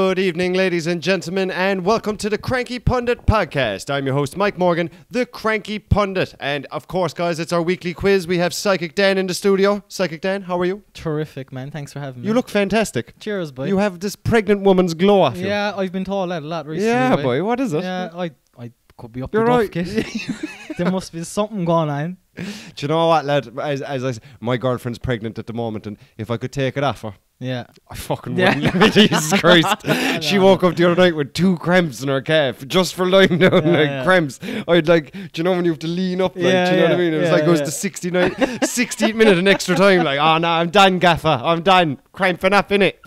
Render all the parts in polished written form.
Good evening, ladies and gentlemen, and welcome to the Cranky Pundit podcast. I'm your host, Mike Morgan, the Cranky Pundit. And of course, guys, it's our weekly quiz. We have Psychic Dan in the studio. Psychic Dan, how are you? Terrific, man. Thanks for having me. You look fantastic. Cheers, boy. You have this pregnant woman's glow off you. Yeah, I've been told that a lot recently. Yeah, boy. What is it? Yeah, I could be up You're the right. kid. There must be something going on. Do you know what, lad? As I said, my girlfriend's pregnant at the moment, and if I could take it off her, Yeah. I fucking wouldn't. Jesus Christ. She woke up the other night with 2 cramps in her calf just for lying down, cramps. I'd do you know when you have to lean up, do you know what I mean? It was it was the 16th minute and extra time, oh no, I'm done, gaffer. I'm done. Cramping up, innit?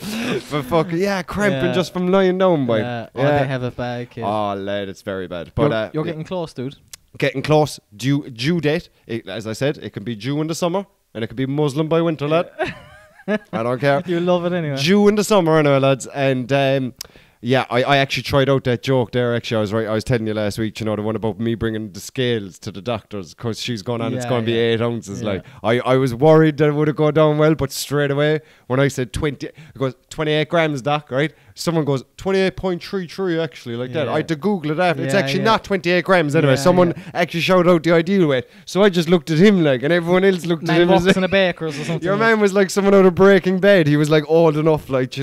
But fucking, cramping just from lying down, boy. Yeah. Oh, they have it bad, kid. Oh, lad, it's very bad. But you're getting close, dude. Getting close. Due date. As I said, it can be due in the summer, and it can be Muslim by winter, lad. I don't care. You love it anyway. Due in the summer, anyway, lads. And I actually tried out that joke there. Actually, I was telling you last week, the one about me bringing the scales to the doctors because she's gone on. It's going to be 8 ounces. Yeah. I was worried that it would have gone down well, but straight away when I said 20, it goes 28 grams, doc. Right? Someone goes 28.33 actually, that. I had to Google it after. It's actually not 28 grams anyway. Someone actually shouted out the ideal weight, so I just looked at him and everyone else looked at him. Man walks in a baker's or something. Your man was like someone out of Breaking Bad. He was old enough, it's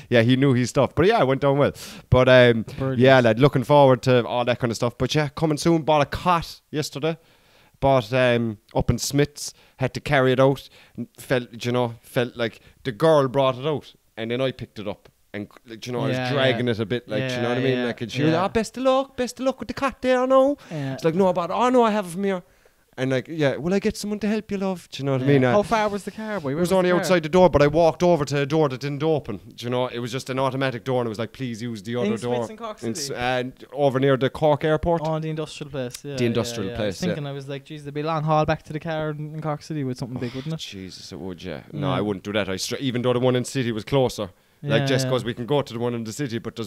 he knew his stuff. But it went down well. But lad, looking forward to all that kind of stuff. But coming soon. Bought a cot yesterday. Bought up in Smith's. Had to carry it out. Felt like the girl brought it out, and then I picked it up. And I was dragging it a bit, you know what I mean? And she was best of luck with the cot there, no. It's no, I have it from here. And will I get someone to help you, love? Do you know what I mean? How far was the car, boy? It was only outside the door, but I walked over to a door that didn't open. Do you know? It was just an automatic door, and it was please use the other door. In Cork City? And over near the Cork airport. Oh, the industrial place. Yeah, the industrial place. I was thinking, I was geez, there'd be a long haul back to the car in Cork City with something big, wouldn't it? Jesus, it would, yeah. No, I wouldn't do that. Even though the one in the city was closer. Just because we can go to the one in the city, but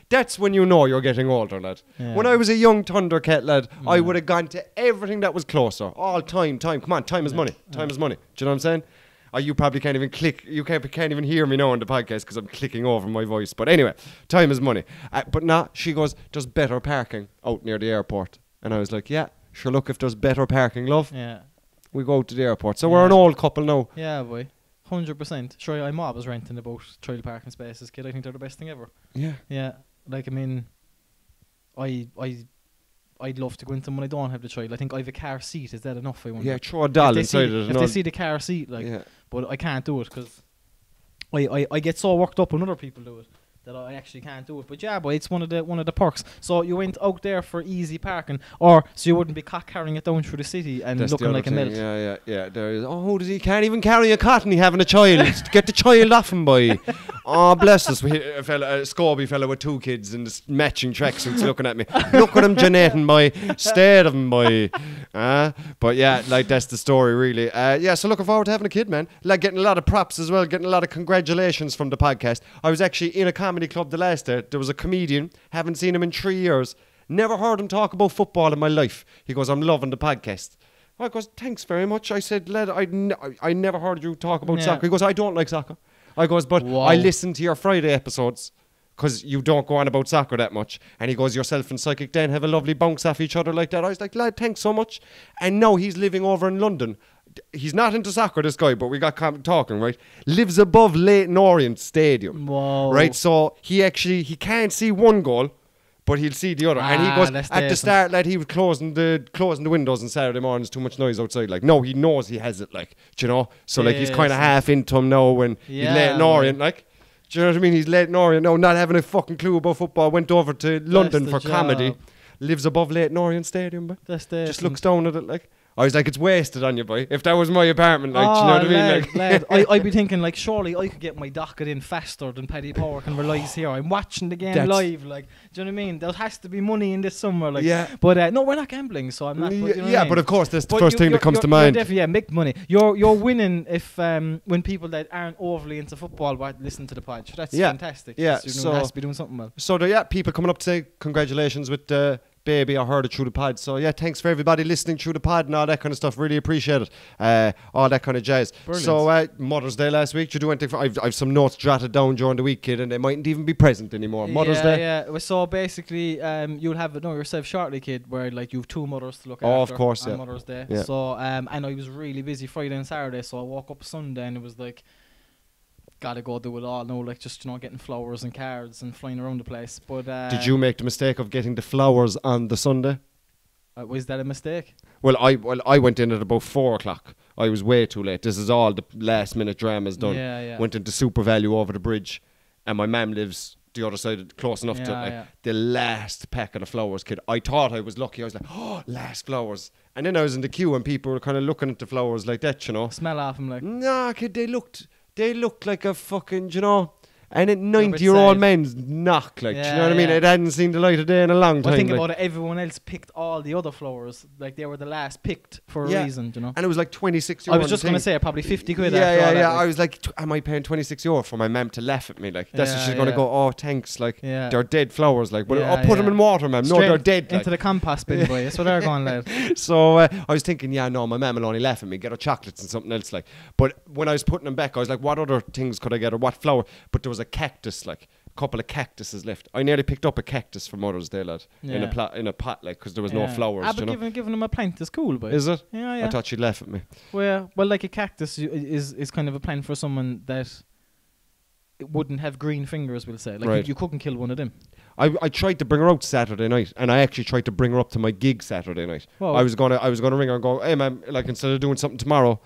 that's when you know you're getting older, lad. When I was a young Thundercat, lad, I would have gone to everything that was closer. All time. Come on, time is money. Time is money. Do you know what I'm saying? You probably can't even click. You can't even hear me now on the podcast because I'm clicking over my voice. But anyway, time is money. But now she goes, there's better parking out near the airport. And I was like, yeah, sure, look, if there's better parking, love, we go out to the airport. So we're an old couple now. Yeah, boy. 100%. Sure, I'm always renting about trial parking spaces, kid. I think they're the best thing ever. Yeah. Yeah. I'd love to go into them when I don't have the child. I think I have a car seat. Is that enough? I wonder. Yeah, throw a doll inside it. If they see the car seat, but I can't do it because I get so worked up when other people do it that I actually can't do it. But boy, it's one of the perks. So you went out there for easy parking, or so you wouldn't be carrying it down through the city and looking like a melt. Yeah. There is. Oh, he can't even carry a cot and he having a child. Get the child off him, boy. Oh, bless us. A Scorby fella with 2 kids in this matching tracksuits looking at me. Look at him, Jeanette, boy. Stare at him, boy. But that's the story, really. So looking forward to having a kid, man. Getting a lot of props as well. Getting a lot of congratulations from the podcast. I was actually in a comedy club the last day. There was a comedian. Haven't seen him in 3 years. Never heard him talk about football in my life. He goes, I'm loving the podcast. I goes, thanks very much. I said, lad, I never heard you talk about soccer. He goes, I don't like soccer. I goes, but I listen to your Friday episodes because you don't go on about soccer that much. And he goes, yourself and Psychic Dan have a lovely bounce off each other like that. I was like, lad, thanks so much. And now he's living over in London. He's not into soccer, this guy, but we got talking, right? Lives above Leyton Orient Stadium. Whoa. Right? So he can't see one goal, but he'll see the other. And he goes, at the start, lad, he was closing the windows on Saturday mornings, too much noise outside. No, he knows he has it, So, he's kind of half into him now when he's Leyton Orient, Do you know what I mean? He's Leyton Orient now, not having a fucking clue about football. Went over to London for comedy. Lives above Leyton Orient Stadium, but just looks down at it, I was like, it's wasted on you, boy. If that was my apartment, do you know what I mean? Lad, I'd be thinking, surely I could get my docket in faster than Paddy Power can relies here. I'm watching the game live, do you know what I mean? There has to be money in this somewhere, But no, we're not gambling, so I'm not. But, but of course, that's the first thing that comes to mind. Definitely, make money. You're winning if when people that aren't overly into football listen to the pod. That's fantastic. Yeah, so has to be doing something well. So people coming up to say congratulations with baby, I heard it through the pod. So yeah, thanks for everybody listening through the pod and all that kind of stuff. Really appreciate it. All that kind of jazz. Brilliant. So Mother's Day last week. Did you do anything? I've some notes jotted down during the week, kid, and they mightn't even be present anymore. Mother's Day. Yeah. So basically, you'll have know yourself shortly, kid, where like you have 2 mothers to look after. Oh, of course, on Mother's Day. Yeah. So and I was really busy Friday and Saturday, so I woke up Sunday and it was like, gotta go do it all. No, like just getting flowers and cards and flying around the place. But did you make the mistake of getting the flowers on the Sunday? Was that a mistake? Well, I went in at about 4 o'clock. I was way too late. This is all the last minute dramas done. Yeah. Went into Super Value over the bridge, and my mum lives the other side, close enough to the last pack of the flowers, kid. I thought I was lucky. I was like, oh, last flowers. And then I was in the queue and people were kind of looking at the flowers like that, you know. Smell off them like. Nah, kid, they looked like a fucking, you know, and at 90-year-old men's knock, like, do you know what I mean? It hadn't seen the light of day in a long time. But think about it, everyone else picked all the other flowers, like they were the last picked for a reason, you know. And it was like 26 €. I was just going to say, probably 50 quid. Yeah. I was like, am I paying 26 € for my mum to laugh at me? Like, that's what she's going to go, oh, thanks, like, they're dead flowers, like, well, I'll put them in water, ma'am. No, they're dead. Into the compost bin, boy. That's what they're going, lad. So I was thinking, my mum will only laugh at me, get her chocolates and something else, like. But when I was putting them back, I was like, what other things could I get, or what flower? But there was a cactus, like, a couple of cactuses left. I nearly picked up a cactus for Mother's Day, lad, in a pot, like, because there was no flowers. But giving them a plant is cool, boy. Is it? Yeah. I thought she'd laugh at me. Well, like a cactus is kind of a plant for someone that it wouldn't have green fingers, we'll say. Like you couldn't kill one of them. I tried to bring her out Saturday night, and I actually tried to bring her up to my gig Saturday night. Whoa. I was gonna ring her and go, hey man, like instead of doing something tomorrow,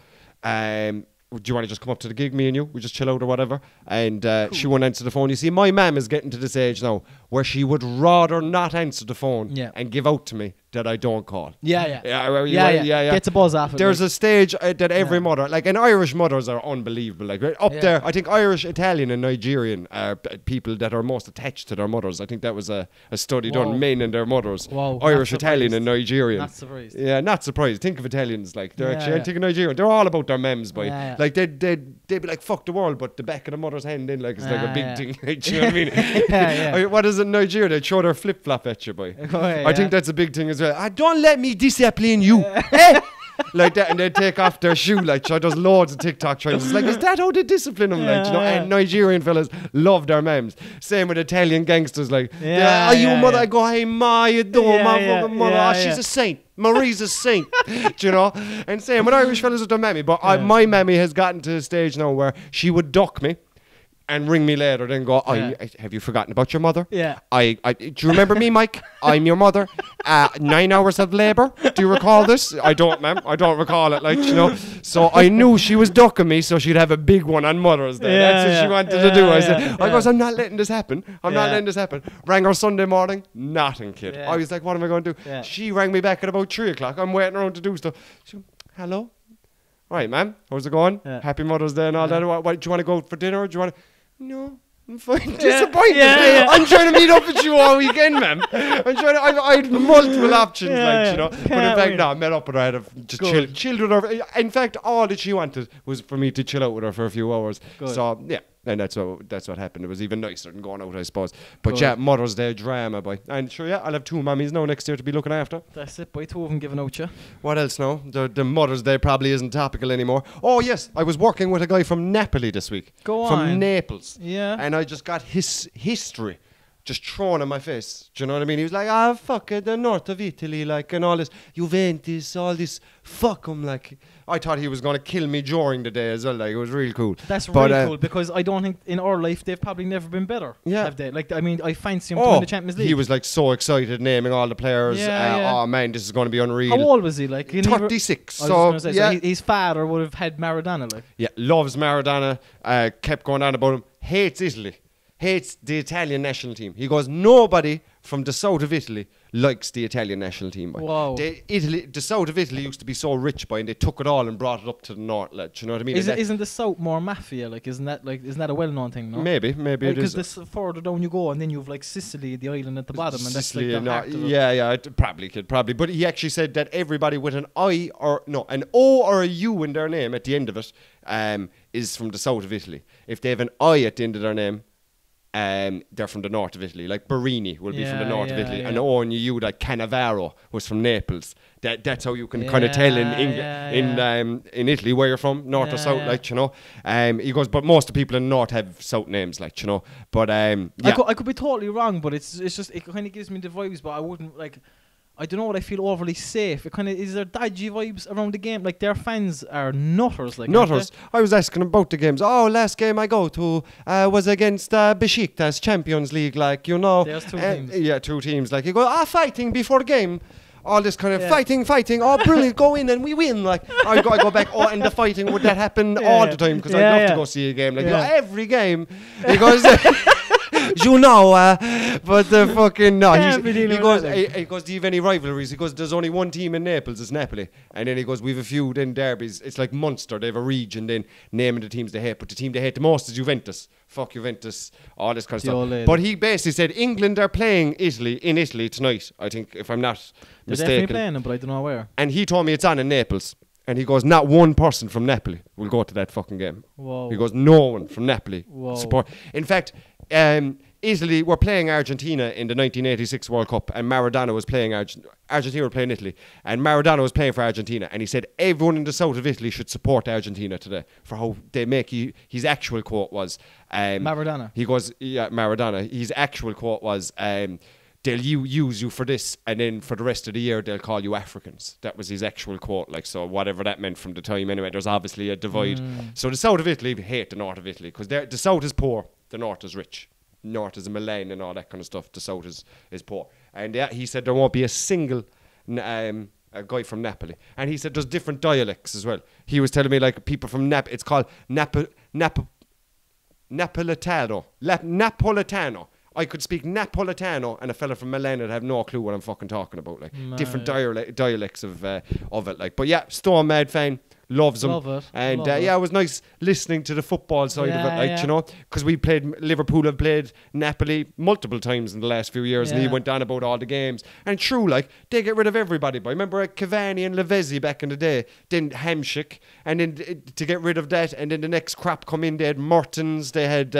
do you want to just come up to the gig, me and you? We just chill out or whatever. And cool. She won't answer the phone. You see, my mum is getting to this age now where she would rather not answer the phone and give out to me that I don't call. Yeah. Gets a buzz off it. There's a stage that every mother, like, and Irish mothers are unbelievable. Like, right up there, I think Irish, Italian, and Nigerian are people that are most attached to their mothers. I think that was a study done, men and their mothers. Wow. Irish, Italian, and Nigerian. Not surprised. Yeah, not surprised. Think of Italians, like, they're actually, I think of Nigerian. They're all about their mems, boy. Like, they'd be like, fuck the world, but the back of the mother's hand in, like, it's like a big thing. Do you know what I mean? What is it in Nigeria? They throw their flip-flop at you, boy. I think that's a big thing as well. Don't let me discipline you. Like that, and they take off their shoe. Like, so does loads of TikTok trends. It's like, is that how they discipline them? Like, you know, and Nigerian fellas love their memes. Same with Italian gangsters. Like, are you a mother? I go, hey ma, you doing, my fucking mother? She's a saint. Marie's a saint. Do you know? And same with Irish fellas with their mammy. But my mammy has gotten to a stage now where she would duck me and ring me later, then go, have you forgotten about your mother? Yeah. Do you remember me, Mike? I'm your mother. 9 hours of labour. Do you recall this? I don't, ma'am. I don't recall it, like, you know. So I knew she was ducking me so she'd have a big one on Mother's Day. That's what she wanted to do. I said, I'm not letting this happen. I'm not letting this happen. Rang her Sunday morning. Nothing, kid. I was like, what am I going to do? Yeah. She rang me back at about 3 o'clock. I'm waiting around to do stuff. She went, hello? Right, ma'am. How's it going? Happy Mother's Day and all that. What, do you want to go out for dinner? Do you want to... No, I'm fine. Disappointed. I'm trying to meet up with you all weekend, ma'am. I had multiple options, like, you know. But in fact, no, I met up with her. I had just chilled with her. In fact, all that she wanted was for me to chill out with her for a few hours. Good. So, yeah. And that's what happened. It was even nicer than going out, I suppose. But Mother's Day drama, boy. And sure, I'll have 2 mummies now next year to be looking after. That's it, boy. 2 of them giving out you. What else now? The Mother's Day probably isn't topical anymore. Oh, yes. I was working with a guy from Napoli this week. From Naples. Yeah. And I just got his history just thrown in my face. Do you know what I mean? He was like, fuck it, the north of Italy, like, and all this Juventus, all this, fuck him, like. I thought he was going to kill me during the day as well. Like, it was really cool. That's really cool, because I don't think in our life they've probably never been better. Yeah. Have they? Like, I mean, I fancy him to win the Champions League. He was like so excited naming all the players. Oh man, this is going to be unreal. How old was he? Like 36. So his father would have had Maradona. Like, yeah, loves Maradona. Kept going on about him. Hates Italy. Hates the Italian national team. He goes, nobody from the south of Italy likes the Italian national team. Wow. The south of Italy used to be so rich, and they took it all and brought it up to the north. Like, you know what I mean? Isn't the south more mafia? Like, isn't that a well-known thing? No? Maybe it is. Because further down you go, and then you've like Sicily, the island at the bottom, and that's like the heart of it. Yeah, probably. But he actually said that everybody with an an O or a U in their name at the end of it, is from the south of Italy. If they have an I at the end of their name, they're from the north of Italy. Like Barini will be from the north of Italy, yeah. and Owen you like Cannavaro was from Naples. That's how you can kind of tell in England, in Italy where you're from, north or south, like, you know. He goes, but most of the people in the north have south names, like, you know. But I could be totally wrong, but it's just it kind of gives me the vibes, but I wouldn't like. I don't know what I feel overly safe. It kind of is there dodgy vibes around the game. Like their fans are nutters. Like nutters. I was asking about the games. Oh, last game I go to was against Besiktas Champions League. Like, you know, there's two teams. Yeah, two teams. Like you go fighting before the game. All this kind of fighting. Oh, brilliant! Go in and we win. Like I go back. Oh, and the fighting would that happen all the time? Because I'd love to go see a game. Like you know, every game. He goes. You know, but the fucking no. He goes, do you have any rivalries? He goes, there's only one team in Naples, it's Napoli. And then he goes, we've a few then derbies. It's like Munster, they have a region then naming the teams they hate, but the team they hate the most is Juventus. Fuck Juventus, all this kind of stuff. But he basically said England are playing in Italy tonight, I think, if I'm not They're mistaken. definitely playing them, but I don't know where. And he told me it's on in Naples. And he goes, not one person from Napoli will go to that fucking game. Whoa. He goes, no one from Napoli support. In fact, Italy were playing Argentina in the 1986 World Cup, and Maradona was playing Argentina were playing Italy, and Maradona was playing for Argentina, and he said everyone in the south of Italy should support Argentina today for how they make his actual quote was Maradona. He goes, Maradona. His actual quote was they'll use you for this, and then for the rest of the year they'll call you Africans. That was his actual quote. Like, so whatever that meant from the time anyway, there's obviously a divide. So the south of Italy hate the north of Italy because the south is poor, the north is rich. North is a Milan and all that kind of stuff. The south is poor. And he said there won't be a single a guy from Napoli. And he said there's different dialects as well. He was telling me like people from it's called Napolitano. Napolitano. I could speak Napolitano, and a fella from Milan would have no clue what I'm fucking talking about. Like different dialects of it. Like, but yeah, Storm mad fan. Loves them. Love it. And it was nice listening to the football side of it, like, you know, because Liverpool have played Napoli multiple times in the last few years, and he went on about all the games. And true, like, they get rid of everybody. But I remember Cavani and Lavezzi back in the day, then Hamsik, and then to get rid of that, and then the next crap come in, they had Mertens, they had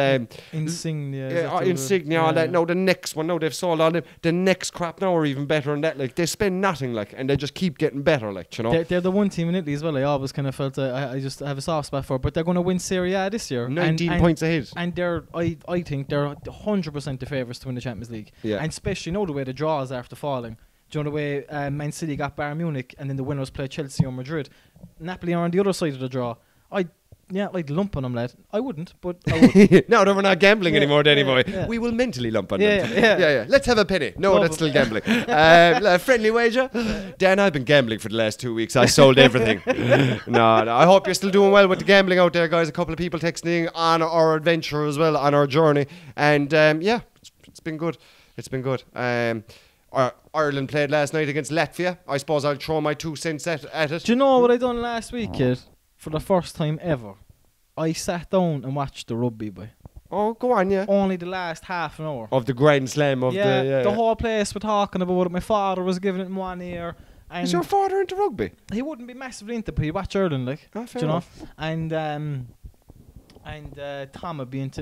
Insignia, all that. No, the next one, they've sold all them. The next crap now are even better than that. Like, they spend nothing, like, and they just keep getting better, like, you know. They're the one team in Italy as well. I always kind of felt I just have a soft spot for, but they're going to win Serie A this year. 19 points ahead. And I think they're 100% the favourites to win the Champions League. Yeah. And especially, the way the draws after falling. Do you know the way Man City got Bayern Munich, and then the winners play Chelsea or Madrid? Napoli are on the other side of the draw. I'd lump on them, lad. I wouldn't, but I would. No, we're not gambling anymore, anymore. We will mentally lump on them. Yeah. Let's have a penny. No, that's still gambling. Friendly wager? Dan, I've been gambling for the last 2 weeks. I sold everything. No, I hope you're still doing well with the gambling out there, guys. A couple of people texting on our adventure as well, on our journey. And it's been good. It's been good. Ireland played last night against Latvia. I suppose I'll throw my 2 cents at it. Do you know what I done last week, kid? For the first time ever, I sat down and watched the rugby, boy. Oh, go on, yeah. Only the last half an hour. Of the Grand Slam of the whole place were talking about it. My father was giving it in one ear. And is your father into rugby? He wouldn't be massively into it, but he watch Ireland, like. Oh, fair do you know? enough. And Tom would be into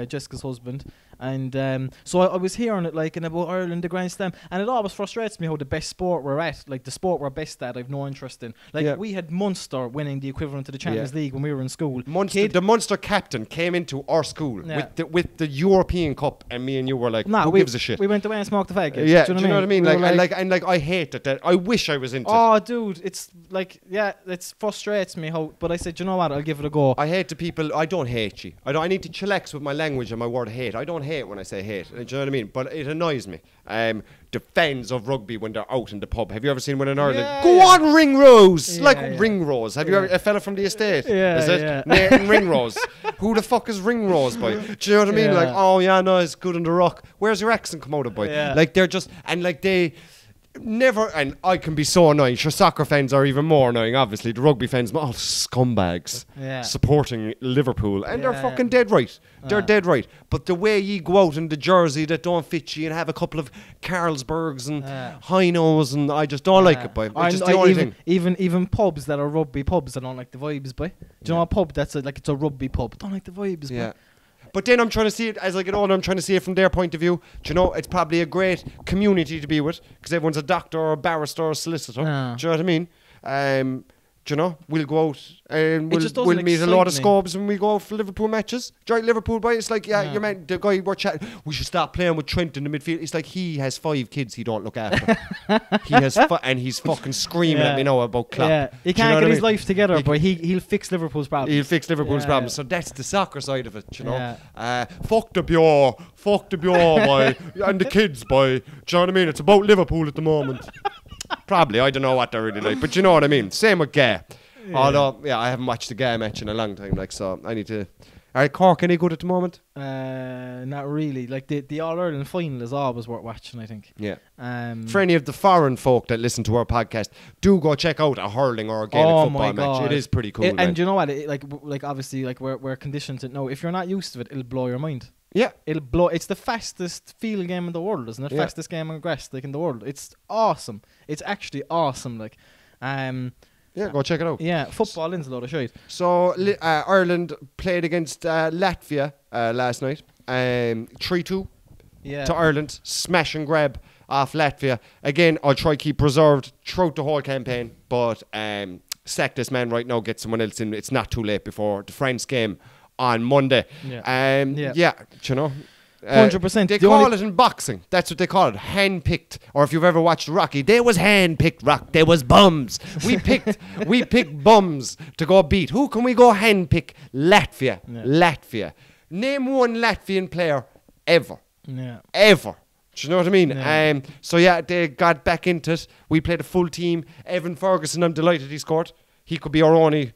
Jessica's husband. And so I was hearing it like about Ireland, the Grand Slam, and it always frustrates me how the best sport we're at, like the sport we're best at, I've no interest in. Like we had Munster winning the equivalent to the Champions League when we were in school. The Munster captain came into our school with the European Cup, and me and you were like, who gives a shit? We went away and smoked the fag. Do you know what I mean? I hate that. I wish I was into it. Oh, dude, it's like it frustrates me how. But I said, you know what? I'll give it a go. I hate the people. I don't hate you. I need to chillax with my language and my word hate. I don't hate when I say hate. Do you know what I mean? But it annoys me. The fans of rugby when they're out in the pub. Have you ever seen one in Ireland? Go on, Ringrose! Ringrose. Have you ever a fella from the estate? Is it? Nathan Ringrose. Who the fuck is Ringrose, boy? Do you know what I mean? Like, oh yeah, no, it's good on the rock. Where's your accent come out of, boy? Like they're just they never, and I can be so annoying. Sure, soccer fans are even more annoying. Obviously, the rugby fans, all scumbags, supporting Liverpool, and they're fucking dead right. They're dead right. But the way you go out in the jersey that don't fit you and have a couple of Carlsbergs and Heinos, and I just don't like it, boy. It's just the only thing. Even pubs that are rugby pubs, I don't like the vibes, boy. Do you know a pub that's it's a rugby pub? Don't like the vibes, boy. But then I'm trying to see it as I get older. I'm trying to see it from their point of view. Do you know, it's probably a great community to be with because everyone's a doctor or a barrister or a solicitor. Yeah. Do you know what I mean? Do you know, we'll go out and we'll meet a lot of scobs when we go out for Liverpool matches. Giant Liverpool boy, it's like, your man, the guy we're chatting, we should start playing with Trent in the midfield. It's like he has 5 kids he don't look after. He has, and he's fucking screaming at me now about Klopp. Yeah, he can't get his life together, but he'll fix Liverpool's problems. He'll fix Liverpool's problems. So that's the soccer side of it, you know. Fuck the Bure, boy, and the kids, boy. Do you know what I mean? It's about Liverpool at the moment. Probably, I don't know what they're really like, but you know what I mean. Same with Gay. Although, I haven't watched the Gay match in a long time, like, so I need to. Are Cork any good at the moment? Not really. Like the All Ireland final is always worth watching, I think. Yeah. For any of the foreign folk that listen to our podcast, do go check out a hurling or a Gaelic football match. It is pretty cool. And you know what? Like obviously, like we're conditioned to know if you're not used to it, it'll blow your mind. Yeah, it'll blow. It's the fastest field game in the world, isn't it? Yeah. Fastest game on grass like in the world. It's awesome. It's actually awesome. Like, yeah, go check it out. Yeah, football is a load of shit. So Ireland played against Latvia last night. 3-2 to Ireland. Smash and grab off Latvia. Again, I'll try keep reserved throughout the whole campaign, but sack this man right now. Get someone else in. It's not too late before the France game on Monday. Yeah, you know. 100%. They call it in boxing. That's what they call it. Hand-picked. Or if you've ever watched Rocky, there was hand-picked Rock. There was bums. We picked bums to go beat. Who can we go hand-pick? Latvia. Yeah. Latvia. Name one Latvian player ever. Yeah. Ever. Do you know what I mean? Yeah. So they got back into it. We played a full team. Evan Ferguson, I'm delighted he scored. He could be our only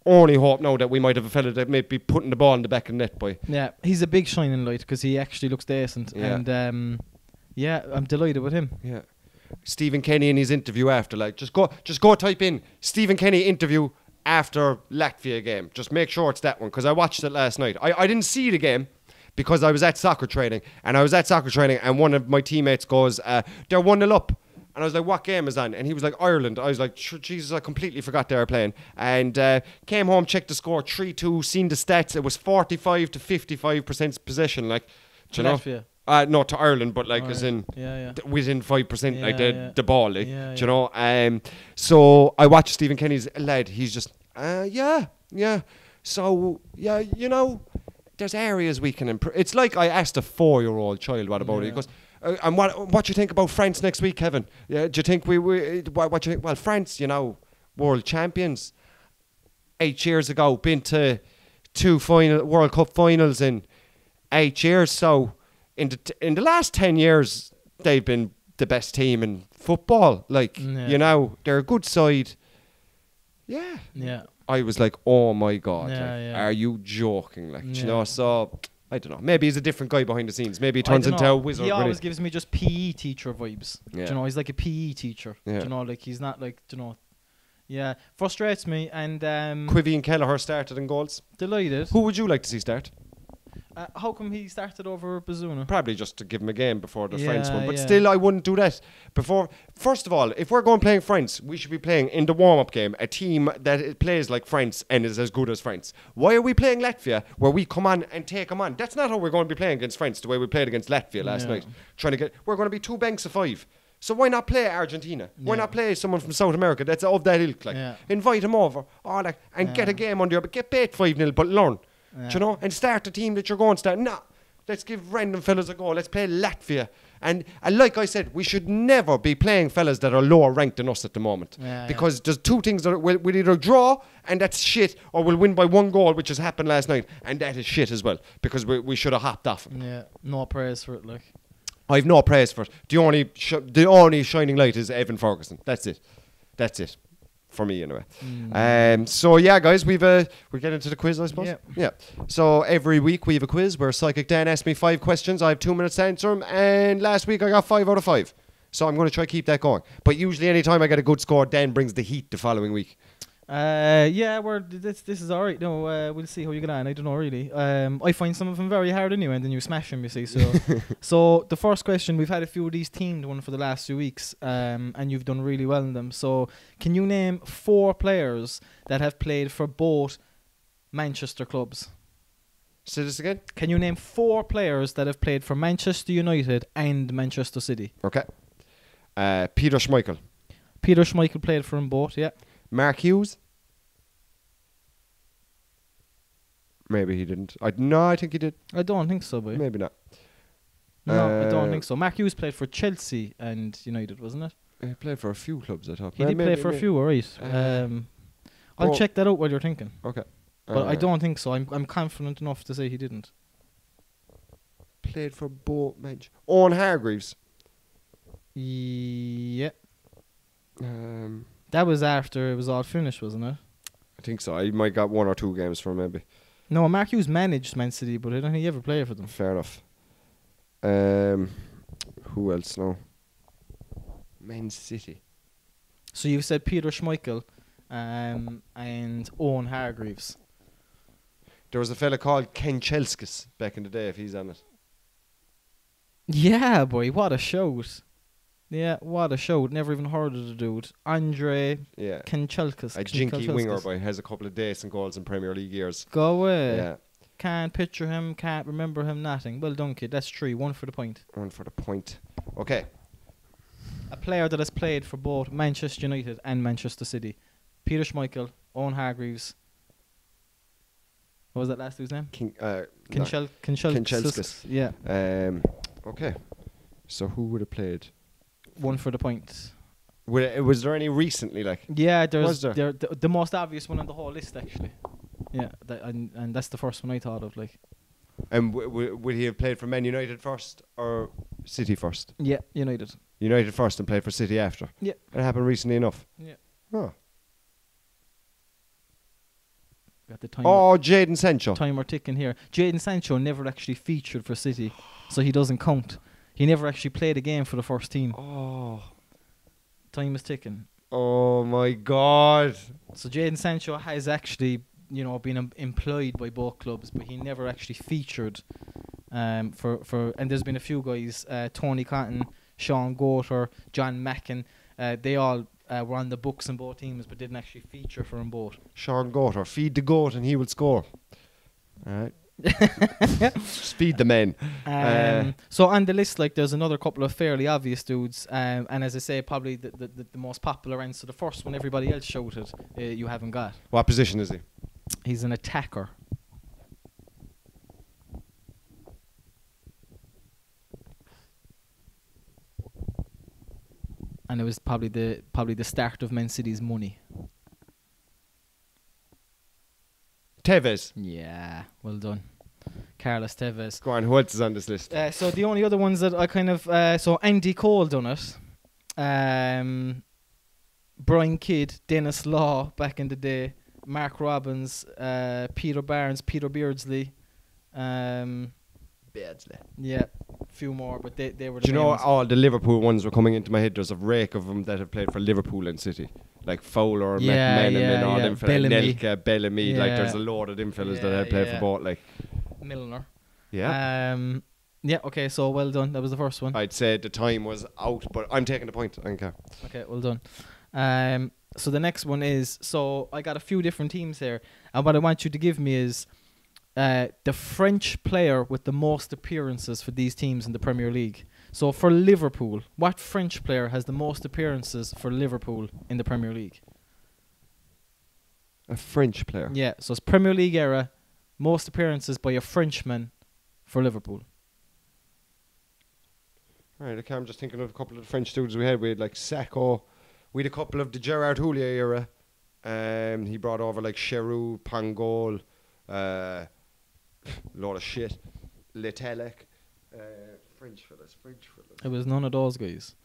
hope now that we might have a fella that may be putting the ball in the back of the net, boy. Yeah, he's a big shining light because he actually looks decent. Yeah. And I'm delighted with him. Yeah. Stephen Kenny in his interview after, like, just go type in Stephen Kenny interview after Latvia game. Just make sure it's that one because I watched it last night. I didn't see the game because I was at soccer training and one of my teammates goes, they're 1-0 up. And I was like, what game is on? And he was like, Ireland. I was like, Jesus, I completely forgot they were playing. And came home, checked the score, 3-2, seen the stats. It was 45 to 55% possession. Like, do you know? Not to Ireland, but like as in within 5%, like the ball. Like, do you know? So I watched Stephen Kenny's lad. He's just, So, you know, there's areas we can improve. It's like I asked a 4-year-old child what about it. He goes, and what do you think about France next week, Kevin? Yeah, do you think what do you think? Well, France, you know, world champions. 8 years ago, been to 2 World Cup finals in 8 years. So in the last 10 years, they've been the best team in football. Like, you know, they're a good side. Yeah. Yeah. I was like, oh my God, are you joking? Like, you know, so I don't know. Maybe he's a different guy behind the scenes. Maybe he turns into a wizard. He always gives me just PE teacher vibes. Yeah. Do you know, he's like a PE teacher. Yeah. Do you know, like he's not like, do you know, yeah, frustrates me. And Quivy and Kelleher started in goals. Delighted. Who would you like to see start? How come he started over Bazuna? Probably just to give him a game before the France one. But still, I wouldn't do that. First of all, if we're going playing France, we should be playing in the warm-up game a team that plays like France and is as good as France. Why are we playing Latvia where we come on and take them on? That's not how we're going to be playing against France the way we played against Latvia last night. We're going to be 2 banks of 5. So why not play Argentina? Why not play someone from South America that's of that ilk? Like, invite them over and get a game under your... But get beat 5-0, but learn. Do you know? And start the team that you're going to start. No, let's give random fellas a go. Let's play Latvia. And like I said, we should never be playing fellas that are lower ranked than us at the moment. Because there's 2 things that we'll either draw, and that's shit, or we'll win by 1 goal, which has happened last night, and that is shit as well. Because we should have hopped off. Yeah, no praise for it, like. I've no praise for it. The only shining light is Evan Ferguson. That's it. For me, anyway. So yeah, guys, we get into the quiz, I suppose. Yeah. So every week we have a quiz where Psychic Dan asks me 5 questions. I have 2 minutes to answer them, and last week I got 5 out of 5. So I'm going to try to keep that going. But usually, anytime I get a good score, Dan brings the heat the following week. This is alright. No, we'll see how you get on. I don't know really. I find some of them very hard anyway, and then you smash them. You see, so so the first question, we've had a few of these teamed one for the last few weeks, and you've done really well in them. So can you name 4 players that have played for both Manchester clubs? Say this again. Can you name 4 players that have played for Manchester United and Manchester City? Okay. Peter Schmeichel. Peter Schmeichel played for them both, yeah. Mark Hughes. Maybe he didn't. I think he did. I don't think so, boy. Maybe not. No, I don't think so. Mark Hughes played for Chelsea and United, wasn't it? He played for a few clubs, I thought. He did play for a few, alright. I'll check that out while you're thinking. Okay. But I don't think so. I'm confident enough to say he didn't. Played for both Manchester. Owen Hargreaves. Yeah. That was after it was all finished, wasn't it? I think so. I might got 1 or 2 games for him, maybe. No, Mark Hughes managed Man City, but I don't think he ever played for them. Fair enough. Who else now? Man City. So you've said Peter Schmeichel and Owen Hargreaves. There was a fella called Ken Chelskis back in the day, if he's on it. Yeah, boy, what a shout. Yeah, what a shout. Never even heard of the dude. Andre Kanchelkas. A jinky winger, boy. Has a couple of decent goals in Premier League years. Go away. Yeah. Can't picture him, can't remember him, nothing. Well done, kid. That's 3. 1 for the point. 1 for the point. Okay. A player that has played for both Manchester United and Manchester City. Peter Schmeichel, Owen Hargreaves. What was that last dude's name? Kanchelskis. Yeah. Okay. So who would have played? 1 for the point. Was there any recently, like? Yeah, Was there? The most obvious one on the whole list, actually. Yeah, and that's the first one I thought of, like. And would he have played for Man United first or City first? Yeah, United. United first and played for City after? Yeah. It happened recently enough? Yeah. Oh. Got the timer. Oh, Jadon Sancho. Timer ticking here. Jadon Sancho never actually featured for City, so he doesn't count. He never actually played a game for the first team. Oh. Time is ticking. Oh my God. So Jadon Sancho has actually, been employed by both clubs, but he never actually featured. And there's been a few guys, Tony Cotton, Sean Goater, John Mackin. They all were on the books in both teams, but didn't actually feature for them both. Sean Goater, feed the goat and he will score. All right. Speed the men. So on the list, like, there's another couple of fairly obvious dudes, and as I say, probably the most popular answer, the first one everybody else shouted, you haven't got. What position is he? He's an attacker. And it was probably the start of Man City's money. Tevez. Yeah, well done. Carlos Tevez. Go on, who else is on this list? So the only other ones that I kind of... so Andy Cole done it. Brian Kidd, Dennis Law back in the day, Mark Robbins, Peter Barnes, Peter Beardsley. Beardsley. Yeah, a few more, but they were the Do you know ones. all the Liverpool ones were coming into my head? There's a rake of them that have played for Liverpool and City. Like Fowler, McMenamin, all them fellas. Nelka, Bellamy. Like there's a load of them fellas that have played for both. Like Milner. Yeah. Yeah, okay, so well done. That was the first one. I'd say the time was out, but I'm taking the point. Okay, well done. So the next one is, so I got a few different teams here, and what I want you to give me is the French player with the most appearances for these teams in the Premier League. So for Liverpool, what French player has the most appearances for Liverpool in the Premier League? A French player. Yeah, so it's Premier League era, most appearances by a Frenchman for Liverpool. Right, okay, I'm just thinking of a couple of the French dudes we had. We had like Sacco. We had a couple of the Gerard Houllier era. He brought over like Cherou, Pangol, lot of shit. Letelec. French fellas. It was none of those guys.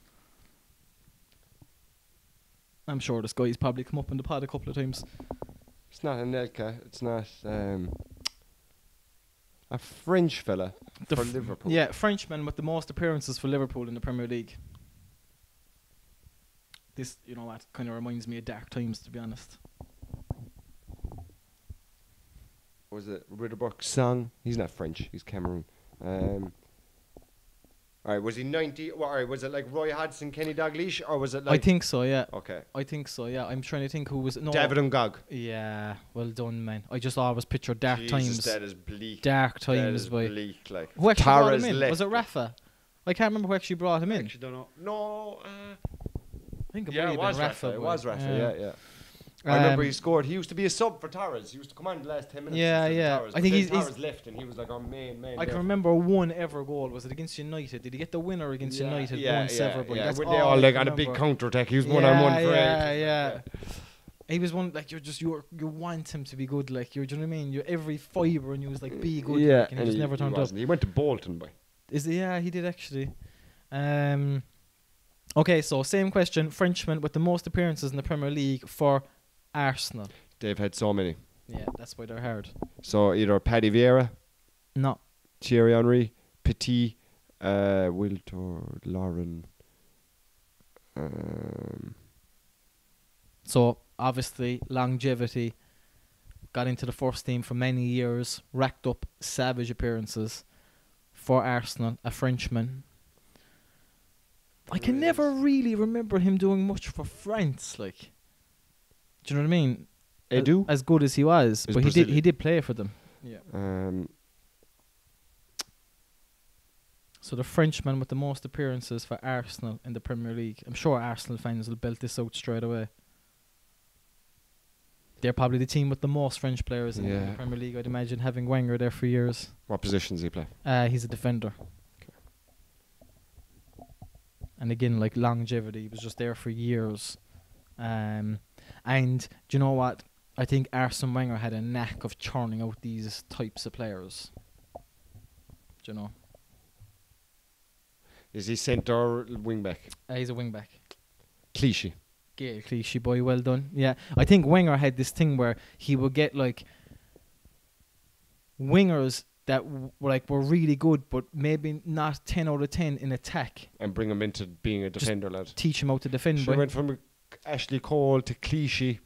I'm sure this guy's probably come up in the pod a couple of times. It's not Anelka. It's not a French fella for Liverpool. Yeah, Frenchman with the most appearances for Liverpool in the Premier League. This, you know what, kind of reminds me of dark times, to be honest. Was it Ritterbuck Song? He's not French. He's Cameroon. All right, was he 90? Well, all right, was it like Roy Hodgson, Kenny Dalglish, or was it like... I think so, yeah. Okay. I think so, yeah. I'm trying to think who was... No. David Ngog. Yeah, well done, man. I just always picture Dark Jesus, Times. that is bleak. Dark Times, that is boy. bleak, like. Who actually brought him in? Left. Was it Rafa? I can't remember who actually brought him in. I actually don't know. No, I think it yeah, might it have was been Rafa. Rafa. It boy. was Rafa, yeah. I remember he scored. He used to be a sub for Torres. He used to come on the last 10 minutes. Yeah. Torres, I think he's Torres left, and he was like our main. I can remember one ever goal. Was it against United? Did he get the winner against United? Yeah, severable. yeah. That's When all they all I like on a remember. big counter attack. He was 1-on-1 for ages. Yeah. He was one like you want him to be good. Like do you know what I mean? You every fibre and you was like be good. Yeah, like, and he just never turned up. He went to Bolton, boy. Yeah, he did actually. Okay, so same question. Frenchman with the most appearances in the Premier League for Arsenal. They've had so many. Yeah, that's why they're hard. So either Paddy Vieira, No. Thierry Henry, Petit, Wilt or Lauren. So obviously longevity. Got into the first team for many years. Racked up savage appearances for Arsenal. A Frenchman. I can never really remember him doing much for France. Like, do you know what I mean? Edu? As good as he was, but he did play for them. Yeah. So the Frenchman with the most appearances for Arsenal in the Premier League. I'm sure Arsenal fans will belt this out straight away. They're probably the team with the most French players in the Premier League, I'd imagine, having Wenger there for years. What position does he play? He's a defender. Okay. And again, like longevity, he was just there for years. And do you know what? I think Arsene Wenger had a knack of churning out these types of players. Do you know? Is he centre or wing back? He's a wing back. Clichy. Gail Clichy, boy, well done. Yeah, I think Wenger had this thing where he would get like wingers that were really good, but maybe not 10 out of 10 in attack. And bring him into being a defender, lad. Teach him how to defend. Sure, went from Ashley Cole to Clichy.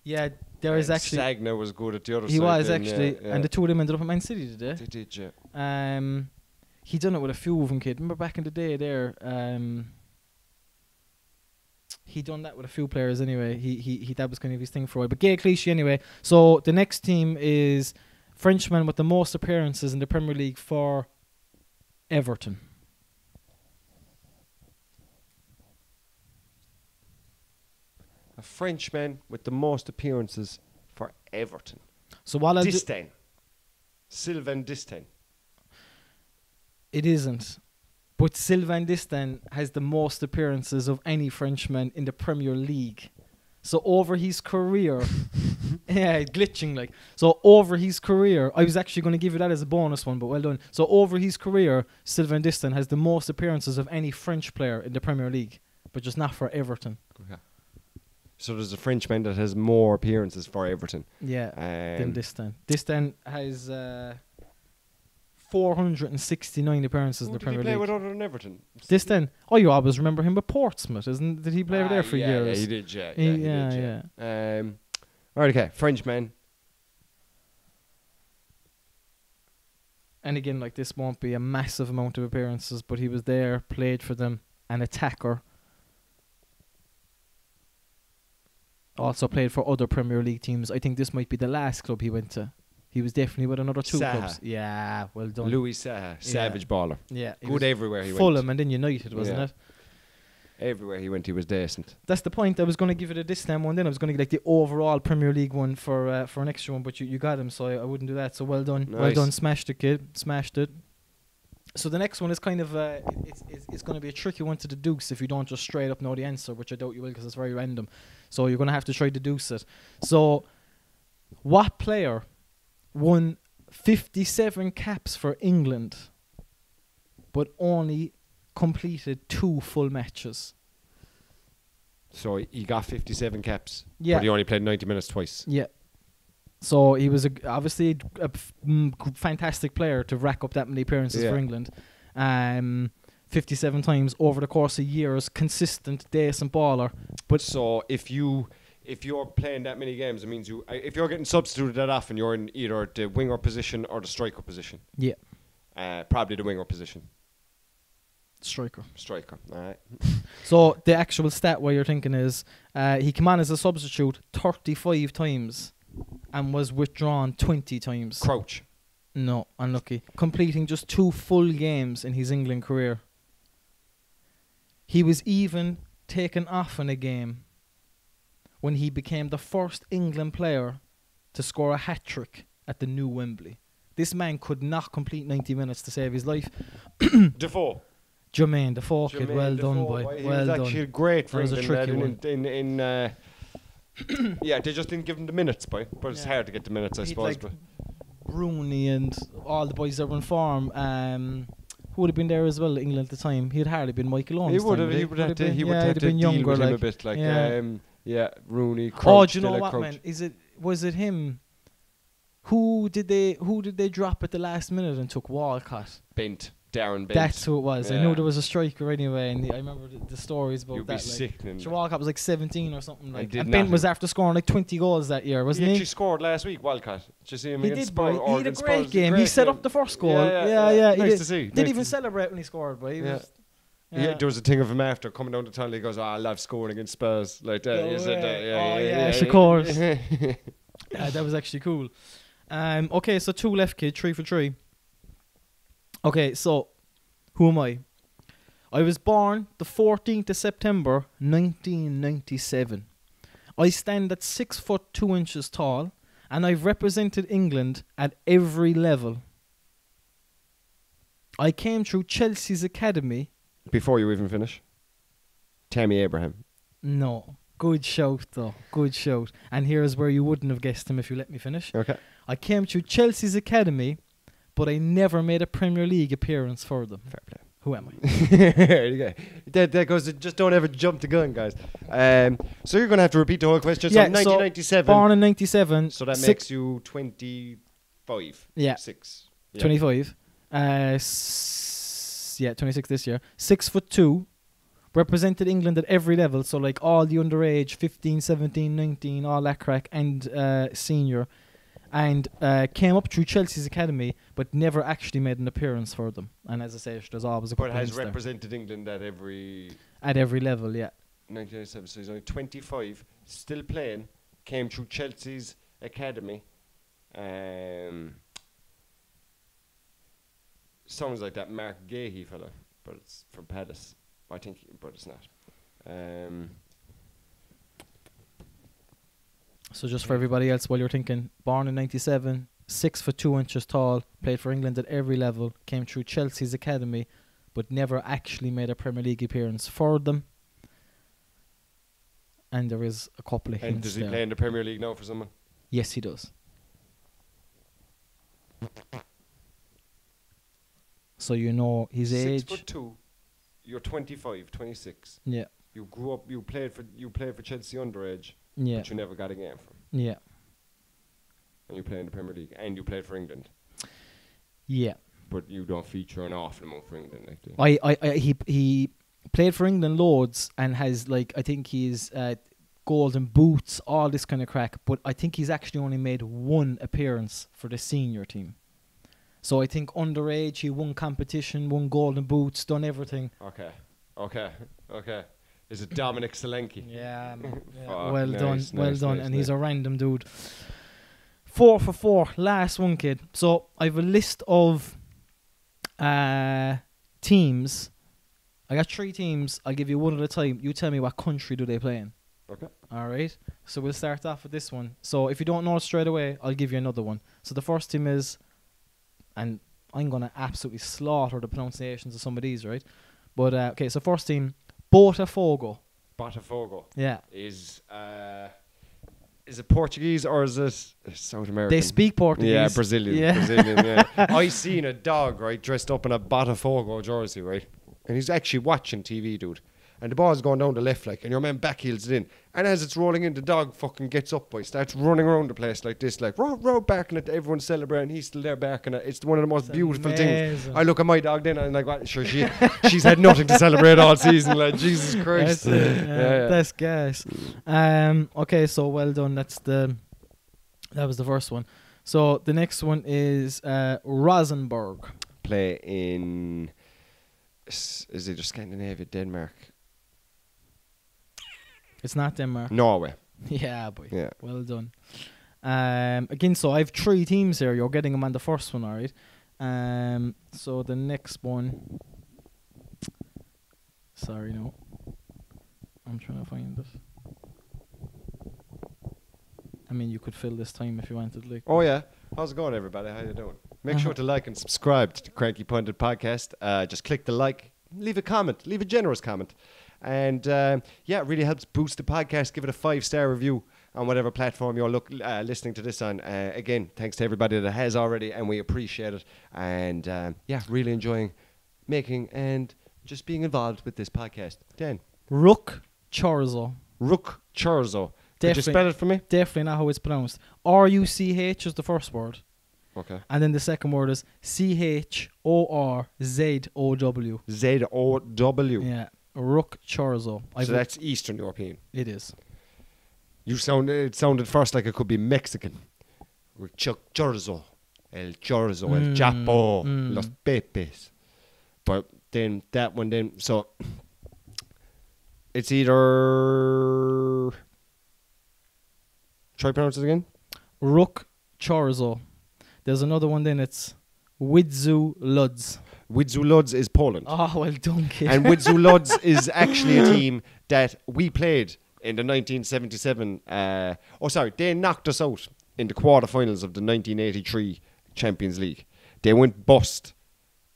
Yeah, there is actually. Sagna was good at the other side. He was then, actually, yeah. and the two of them ended up at Man City, did they? They did, yeah. He done it with a few of them, kid. Remember back in the day there. He done that with a few players anyway. He that was kind of his thing for a while. But Gael Clichy anyway. So the next team is Frenchman with the most appearances in the Premier League for Everton. A Frenchman with the most appearances for Everton. So while Distin. Sylvain Distin. It isn't. But Sylvain Distin has the most appearances of any Frenchman in the Premier League. So over his career, yeah, glitching like. So over his career, I was actually going to give you that as a bonus one, but well done. So over his career, Sylvain Distin has the most appearances of any French player in the Premier League, but just not for Everton. Okay. So there's a Frenchman that has more appearances for Everton. Yeah, than Distin. Distin has 469 appearances in the Premier League. Did he play with other than Everton? Distin. Oh, you always remember him with Portsmouth, isn't? Did he play there for years? Yeah, he did. Yeah, he did. All right, okay. Frenchman. And again, like this won't be a massive amount of appearances, but he was there, played for them, an attacker. Also played for other Premier League teams. I think this might be the last club he went to. He was definitely with another two clubs. Yeah, well done. Louis Saha, savage baller. Yeah, good everywhere he went. Fulham and then United, wasn't it? Everywhere he went, he was decent. That's the point. I was going to give it a Distin one. Then I was going to get like the overall Premier League one for an extra one, but you got him, so I wouldn't do that. So well done, nice. Well done. Smashed it, kid. Smashed it. So the next one is kind of it's going to be a tricky one to deduce if you don't just straight up know the answer, which I doubt you will because it's very random. So you're going to have to try to deduce it. So, what player won 57 caps for England, but only completed 2 full matches? So he got 57 caps, yeah, but he only played 90 minutes twice. Yeah. So he was obviously a fantastic player to rack up that many appearances for England. 57 times over the course of years, consistent, decent baller. But so if you're playing that many games, it means if you're getting substituted that often, you're in either the winger position or the striker position. Yeah. Probably the winger position. Striker. All right. So the actual stat while you're thinking is he came on as a substitute 35 times and was withdrawn 20 times. Crouch. No, unlucky. Completing just 2 full games in his England career. He was even taken off in a game when he became the first England player to score a hat-trick at the new Wembley. This man could not complete 90 minutes to save his life. Defoe. Jermaine Defoe, kid. Well done, boy. He Well was done. actually great for That was a England. tricky one. Yeah, they just didn't give him the minutes, boy. But it's hard to get the minutes, I He'd suppose. like But Rooney and all the boys that were in form. Who would have been there as well, England at the time? He'd hardly been Michael Owen's. he would have had to deal younger, with him a like, bit, like Rooney. Crouch, oh, do you know Dilla what, Crouch. man? Was it him? Who did they drop at the last minute and took Walcott? Darren Bent. That's who it was. I Yeah. knew there was a striker anyway, and I remember the stories about You'd that. be sickening. Sure, Walcott was like 17 or something like. did And Bent nothing. was after scoring like 20 goals that year, He wasn't actually he? scored last week, Walcott. Did you see him He against did, boy. Spurs? He had a against great Spurs? game. He set up the first goal. Yeah. He Nice did. to see. Didn't Nice even to see. celebrate when he scored, boy. He Yeah. was, Yeah, there was a thing of him after coming down the tunnel. He goes, I love scoring against Spurs. Like that. No He said that. way. Yeah, of course. That was actually cool. Okay, so 2 left, kid. 3 for 3. Okay, so who am I? I was born the 14th of September 1997. I stand at 6 foot 2 inches tall, and I've represented England at every level. I came through Chelsea's academy. Before you even finish, Tammy Abraham. No. Good shout, though. Good shout. And here's where you wouldn't have guessed him if you let me finish. Okay. I came through Chelsea's academy, but I never made a Premier League appearance for them. Fair play. Who am I? There you go. That goes. Just don't ever jump the gun, guys. So you're going to have to repeat the whole question. So 1997. Born in 97. So that makes you 25. Yeah. 6. Yeah. 25. 26 this year. 6 foot 2. Represented England at every level. So like all the underage, 15, 17, 19, all that crack, and senior. And came up through Chelsea's academy, but never actually made an appearance for them. And as I say, there's always a couple But has hints there. represented England at every level, yeah. 1997. So he's only 25, still playing. Came through Chelsea's academy. Sounds like that Mark Gahey fella, but it's from Palace. I think, but it's not. So just for everybody else, while you're thinking, born in 97, 6 foot 2 inches tall, played for England at every level, came through Chelsea's academy, but never actually made a Premier League appearance for them. And there is a couple of hints And does he there. play in the Premier League now for someone? Yes, he does. So you know his 6 age. foot 2. You're 25, 26. Yeah, You grew up. You played for Chelsea underage, yeah, but you never got a game for 'em. yeah, And you play in the Premier League, and you played for England, yeah. but you don't feature an awful amount for England, like that. He played for England loads and has like I think he's golden boots, all this kind of crack. But I think he's actually only made 1 appearance for the senior team. So I think underage he won competition, won golden boots, done everything. Okay. Is it Dominic Solanke? Yeah, Fuck, well done, nice, well nice, done. nice, And he's nice. a random dude. 4 for 4, last one, kid. So I have a list of teams. I got 3 teams. I'll give you one at a time. You tell me what country do they play in. Okay. All right. So we'll start off with this one. So if you don't know it straight away, I'll give you another one. So the first team is, and I'm gonna absolutely slaughter the pronunciations of some of these, right? But okay. So first team, Botafogo. Botafogo. Yeah. Is it Portuguese or is it South American? They speak Portuguese. Yeah, Brazilian. Yeah. Brazilian, yeah. I seen a dog, right, dressed up in a Botafogo jersey, right? And he's actually watching TV, dude. And the ball's going down the left, like, and your man backheels it in. And as it's rolling in, the dog fucking gets up, boy, starts running around the place like this, like, row, barking at everyone's celebrating. He's still there barking at. It's one of the most beautiful things. amazing. I look at my dog then, and I'm like, what? Sure, she's had nothing to celebrate all season, like, Jesus Christ. That's it. Yeah. That's gas. Okay, so well done. That was the first one. So the next one is Rosenborg. Play in Is either Scandinavia, Denmark, It's not Denmark. Norway. Yeah, boy. Yeah. Well done. Again, so I have 3 teams here. You're getting them on the first one, alright? So the next one. Sorry, no. I'm trying to find it. I mean, you could fill this time if you wanted, like. Oh yeah. How's it going, everybody? How you doing? Make sure to like and subscribe to the Cranky Pundit podcast. Just click the like, leave a comment, leave a generous comment. And yeah, it really helps boost the podcast. Give it a 5-star review on whatever platform you're listening to this on. Again, thanks to everybody that has already, and we appreciate it. And yeah, really enjoying making and just being involved with this podcast. Dan. Rook Chorzo. Rook Chorzo. Could you spell it for me? Definitely not how it's pronounced. R-U-C-H is the first word. Okay. And then the second word is C-H-O-R-Z-O-W. Z-O-W. Yeah. Rook Chorzo. So that's Eastern European. It is. It sounded first like it could be Mexican. Chorizo. El chorizo. El chapo. Los pepes. But then that one then... So... It's either... Try pronounce it again. Rook Chorzo. There's another one then. It's Widzew Luds. Widzew Luds is Poland. Oh, well done, kid. And Widzew Luds is actually a team that we played in the 1977... they knocked us out in the quarterfinals of the 1983 Champions League. They went bust.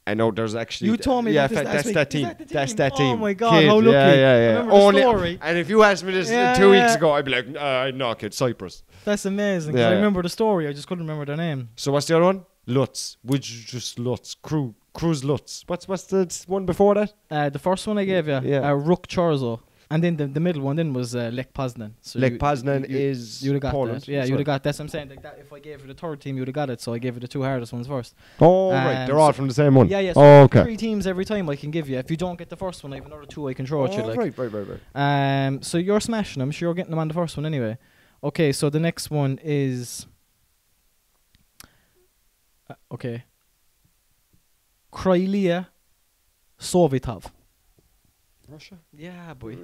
I know there's actually... You told me that's that team. That's that team. Oh my God, kid. how lucky. Yeah. I remember the story. And if you asked me this 2 weeks ago, I'd be like, no, kid, Cyprus. That's amazing. 'Cause I remember the story. I just couldn't remember their name. So what's the other one? Lutz. Just Lutz. Cruz Lutz. What's the one before that? The first one I gave you, Rook Chorzo. And then the middle one then was Lech Poznan. So Lech Poznan is you'd have got Poland. That. Yeah, you'd have got that. That's what I'm saying. Like that, if I gave you the third team, you'd have got it. So I gave you the 2 hardest ones first. Oh, right. They're all from the same one. Yeah. So okay. 3 teams every time I can give you. If you don't get the first one, I have another 2 I can throw at you. Like. Right. So you're smashing them. Sure, you're getting them on the first one anyway. Okay, so the next one is... okay. Krylia Sovitov. Russia? Yeah, boy.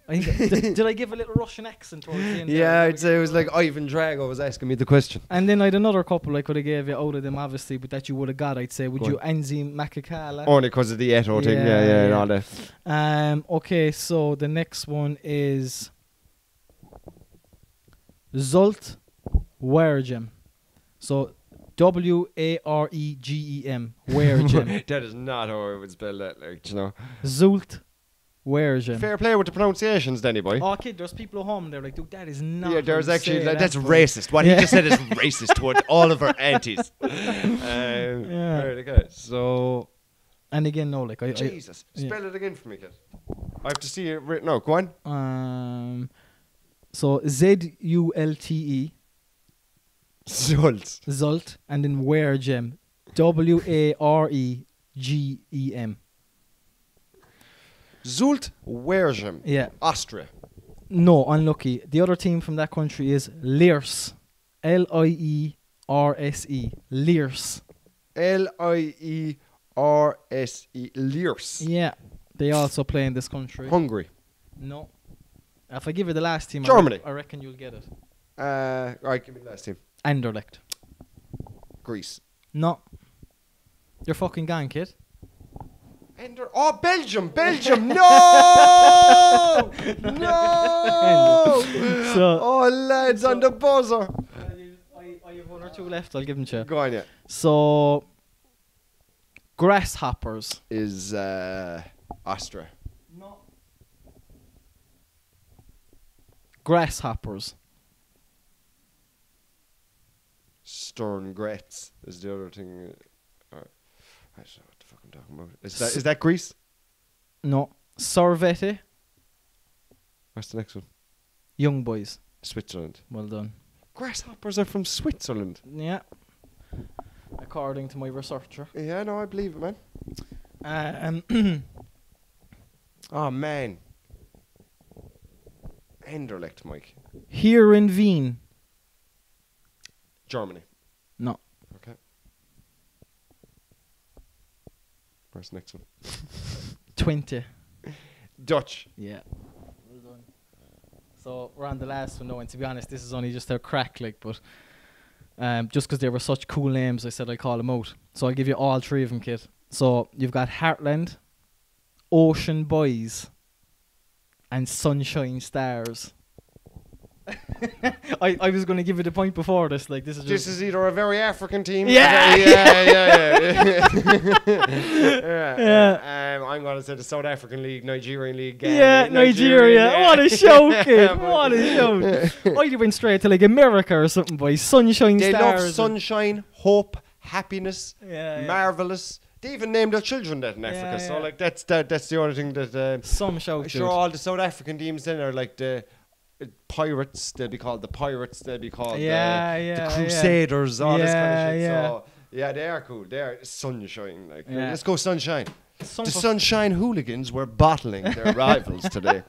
Did I give a little Russian accent towards the end? Yeah, I'd say it was like Ivan Drago was asking me the question. And then I had another couple I could have gave you out of them, obviously, but that you would have got, I'd say. Would you Anzi Makakala? Only because of the Eto thing, and all that. Okay, so the next one is Zult Waregem. So W-A-R-E-G-E-M. Waregem. That is not how I would spell that, like, you know. Zult Waregem. Fair play with the pronunciations, Danny boy. Oh, kid, there's people at home and they're like, dude, that is not. Yeah, there's actually that's boy. racist. What he just said is racist toward all of our aunties. Right, okay. So, and again, no, like Jesus, spell it again for me, kid. I have to see it written. No, go on. So Z-U-L-T-E. Zult. Zult, and then Waregem. W-A-R-E-G-E-M. Zult Waregem. Yeah. Austria. No, unlucky. The other team from that country is Liers. L-I-E-R-S-E. Liers. L-I-E-R-S-E. Liers. Yeah. They also play in this country. Hungary. No. If I give you the last team, Germany. I reckon you'll get it. Alright, give me the last team. Anderlecht. Greece. No. You're fucking gone, kid. Belgium! No! No! Lads on the buzzer. I have 1 or 2 left. I'll give them to you. Go on, yeah. So, Grasshoppers is Austria. No. Grasshoppers. Stern Gretz is the other thing. I don't know what the fuck I'm talking about. Is that Greece? No. Sorvete. What's the next one? Young Boys. Switzerland. Well done. Grasshoppers are from Switzerland. Yeah. According to my researcher. Yeah, no, I believe it, man. Oh, man. Anderlecht, Mike. Here in Wien. Germany. No. Okay. Where's the next one? 20. Dutch. Yeah. Well done. So we're on the last one now, and to be honest, this is only just a crack, like, but just because they were such cool names, I said I'd call them out. So I'll give you all three of them, kid. So you've got Heartland, Ocean Boys, and Sunshine Stars. I was going to give you the point before this. Like, this is just... This is either a very African team. Yeah! Yeah. I'm going to say the South African League, Nigerian League. Nigeria. What a show, kid. What a show. I'd have went straight to like America or something, boys. Sunshine Stars. They love sunshine, hope, happiness, marvellous. They even named their children that in Africa. So like that's the only thing that... Some show, sure, all the South African teams then are like the... Pirates, they'll be called the Pirates, they'll be called the Crusaders, all this kind of shit. So yeah, they are cool. They are sunshine. Like let's go sunshine. The Sunshine Hooligans were bottling their rivals today.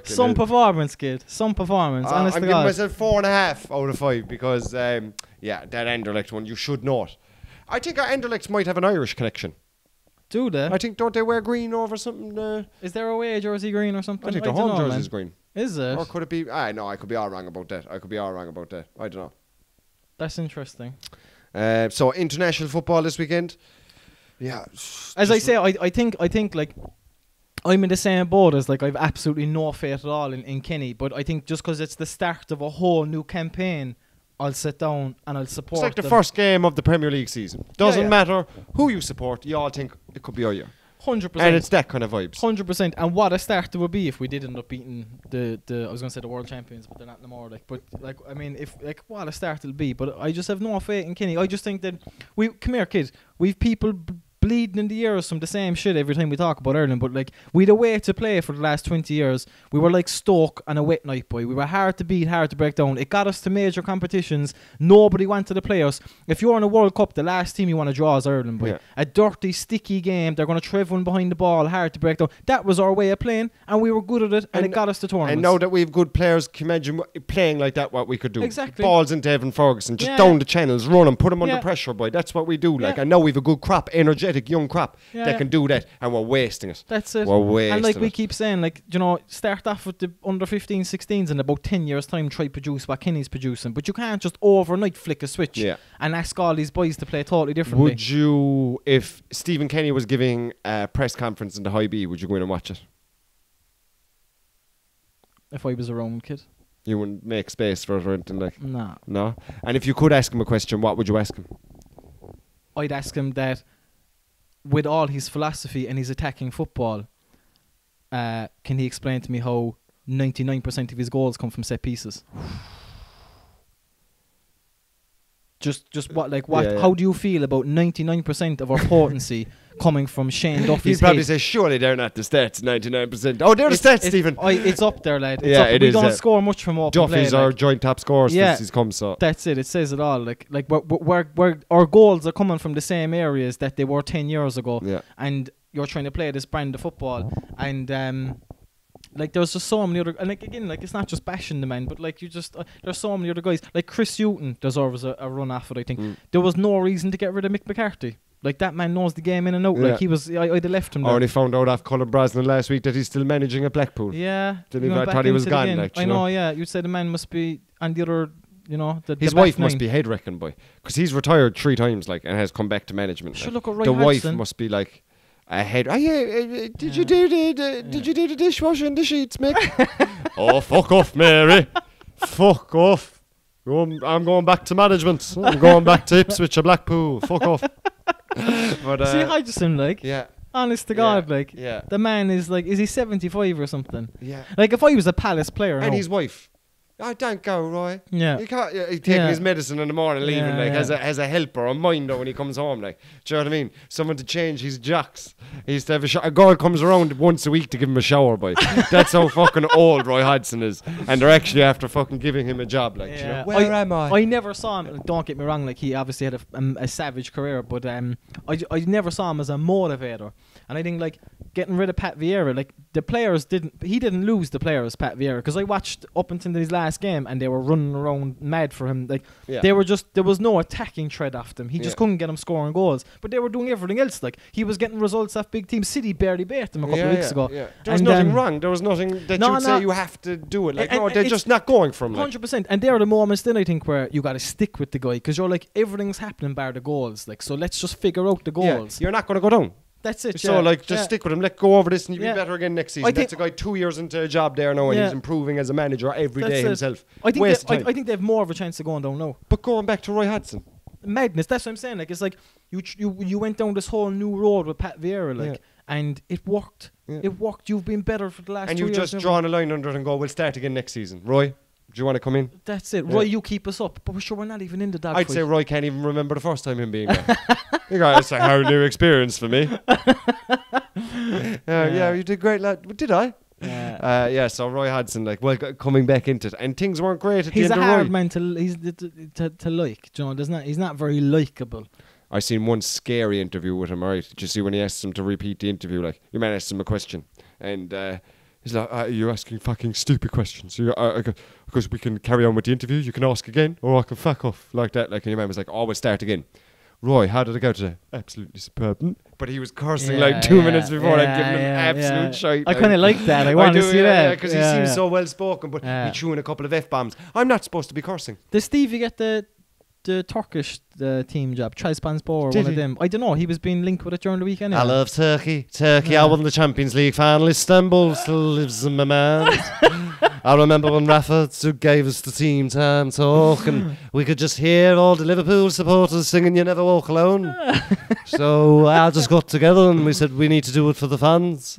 Some performance, kid. Some performance. Honest I'm to giving God. myself 4.5 out of 5 because that Anderlecht one you should note. I think our Anderlechts might have an Irish connection. Do they? I think, don't they wear green over something? Is there away jersey green or something? I think the home jersey is green. Is it? Or could it be? No, I could be all wrong about that. I don't know. That's interesting. So international football this weekend. Yeah. As I say, I think like I'm in the same boat as like I've absolutely no faith at all in Kenny. But I think just because it's the start of a whole new campaign, I'll sit down and I'll support. It's like the first game of the Premier League season. Doesn't matter who you support. You all think it could be our year. 100%. And it's that kind of vibes. 100%. And what a start it would be if we did end up beating the I was going to say the world champions, but they're not anymore. Like, but like, I mean, if like what a start it'll be. But I just have no faith in Kenny. I just think that come here, kid. We've people bleeding in the ears from the same shit every time we talk about Ireland. But like, we'd a way to play for the last 20 years. We were like Stoke on a wet night, boy. We were hard to beat, hard to break down. It got us to major competitions. Nobody wanted to play us. If you're in a World Cup, the last team you want to draw is Ireland, boy. Yeah. A dirty, sticky game. They're going to try everyone behind the ball, hard to break down. That was our way of playing, and we were good at it, and it got us to tournaments. And now that we have good players, can you imagine playing like that, what we could do? Exactly. Balls into Evan Ferguson, just down the channels, run them, put them under pressure, boy. That's what we do. Like, I know we have a good crop, energetic young crop that can do that, and we're wasting it. That's it. We're wasting and like we keep saying, like, you know, start off with the under 15, 16s, and about 10 years' time try produce what Kenny's producing. But you can't just overnight flick a switch and ask all these boys to play totally differently. Would you, if Stephen Kenny was giving a press conference in the High B, would you go in and watch it? If I was around, kid. You wouldn't make space for it or anything like? No. No? And if you could ask him a question, what would you ask him? I'd ask him that, with all his philosophy and his attacking football, can he explain to me how 99% of his goals come from set pieces? Just what, like, what? How do you feel about 99% of our potency coming from Shane Duffy's He'd probably head? say, surely they're not the stats, 99%. Oh, they're the stats, Stephen. It's up there, lad. It's up. We don't score much from open play. Duffy's our joint top scorer since he's come, so. That's it. It says it all. Like we're our goals are coming from the same areas that they were 10 years ago. Yeah. And you're trying to play this brand of football. And like there's just so many other, and like again, like it's not just bashing the man, but like you just there's so many other guys. Like Chris Hughton deserves a run off it. I think there was no reason to get rid of Mick McCarthy. Like that man knows the game in and out. Like he was, I'd have left him there. I only found out off Colin Brosnan last week that he's still managing at Blackpool. Yeah, I thought he was gone. Like, I know. Yeah, you'd say the man must be on the other. You know, his wife must be head wrecking, boy, because he's retired 3 times, like, and has come back to management. Sure, look at the wife must be like. Ahead. Oh yeah, did you do the dishwasher and the sheets, Mick? Oh, fuck off, Mary. Fuck off. I'm going back to management. I'm going back to Ipswich or Blackpool. Fuck off. But, see, I just am like, honest to God, like, the man is like, is he 75 or something? Yeah. Like, if I was a Palace player, and his wife. Oh, don't go, Roy. Yeah. He can't. He's taking his medicine in the morning, leaving as a helper, a minder when he comes home. Like, do you know what I mean? Someone to change his jocks. He used to have a girl comes around once a week to give him a shower, boy. That's how fucking old Roy Hodgson is, and they're actually after fucking giving him a job. Like, you know, where am I? I never saw him. Don't get me wrong. Like, he obviously had a savage career, but I never saw him as a motivator. And I think, like, getting rid of Pat Vieira, like the players he didn't lose the players, Pat Vieira, because I watched up until his last game and they were running around mad for him. Like they were just, there was no attacking thread after him. He just couldn't get him scoring goals, but they were doing everything else. Like he was getting results off big teams. City barely beat them a couple of weeks ago. Yeah. There was nothing wrong. There was nothing that you'd say you have to do it. Like they're just not going from 100%. And there are the moments then I think where you got to stick with the guy, because you're like, everything's happening bar the goals. Like, so let's just figure out the goals. You're not going to go down. That's it. So just stick with him. Let go over this, and you'll be better again next season. That's a guy 2 years into a job there now, and he's improving as a manager every day himself. I think they have more of a chance of going down now. But going back to Roy Hodgson, madness. That's what I'm saying. Like, it's like you went down this whole new road with Pat Vieira, like, and it worked. It worked. You've been better for the last 2 years. And you've just drawn a line under it and go, we'll start again next season. Roy, do you want to come in? That's it. Roy, you keep us up. But we're sure we're not even in the dog I'd fight. say Roy can't even remember the first time him being there. You guys, it's a whole new experience for me. You did great, lad. Did I? So Roy Hodgson, like, coming back into it, and things weren't great at the end of Roy. He's a hard man to like. You know, he's not very likable. I seen one scary interview with him. Alright, did you see when he asked him to repeat the interview? Like, your man asked him a question, and he's like, "You're asking fucking stupid questions. Because we can carry on with the interview. You can ask again, or I can fuck off like that." Like, and your man was like, "Always start again." Roy, how did it go today? Absolutely superb. But he was cursing 2 minutes before and giving him absolute shite. I kind of like that. I want to see that. Because he seems so well spoken, but he threw in a couple of F-bombs. I'm not supposed to be cursing. Does Stevie get the Turkish team job? Trabzonspor, one of them. I don't know. He was being linked with it during the weekend. I love Turkey. I won the Champions League final. Istanbul still lives in my mind. I remember when Rafa gave us the team time talk, and we could just hear all the Liverpool supporters singing "You Never Walk Alone." So I just got together and we said we need to do it for the fans.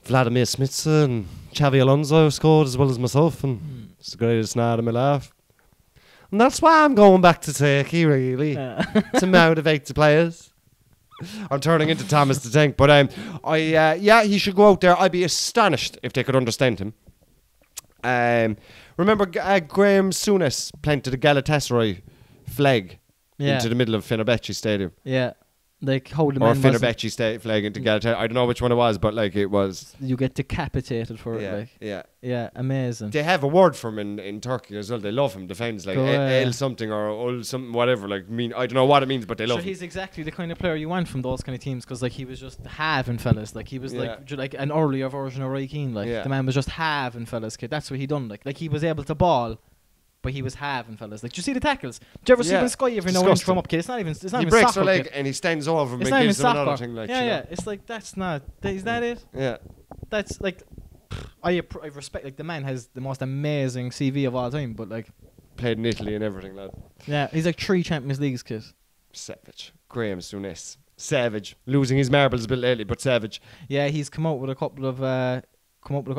Vladimir Smitsa and Xavi Alonso scored as well as myself, and it's the greatest night of my life. And that's why I'm going back to Turkey, really, to motivate the players. I'm turning into Thomas the Tank, but he should go out there. I'd be astonished if they could understand him. Remember Graham Souness planted a Galatasaray flag into the middle of Fenerbahce Stadium? Yeah. Like, hold or Fenerbahce flag into Galatasaray. I don't know which one it was, but like it was. You get decapitated for it. Like. Yeah, amazing. They have a word for him in Turkey as well. They love him. The fans like El something or Ul something, whatever. Like, I don't know what it means, but they love him. He's exactly the kind of player you want from those kind of teams, because like he was just having fellas. Like he was like an earlier version of Roy Keane. Like the man was just having fellas. Kid, that's what he done. Like he was able to ball. But he was having fellas. Like, do you see the tackles? Do you ever see when Sky every now and then from up? Kid, it's not even. He breaks their leg and he stands over him and gives him another thing. Like, It's like that's not. Is that it? Yeah. That's like. I respect. Like, the man has the most amazing CV of all time. But like, played in Italy and everything, lad. Yeah, he's like 3 Champions Leagues, kid. Savage. Graham Souness. Savage. Losing his marbles a bit lately, but savage. Yeah, he's come out with a couple of.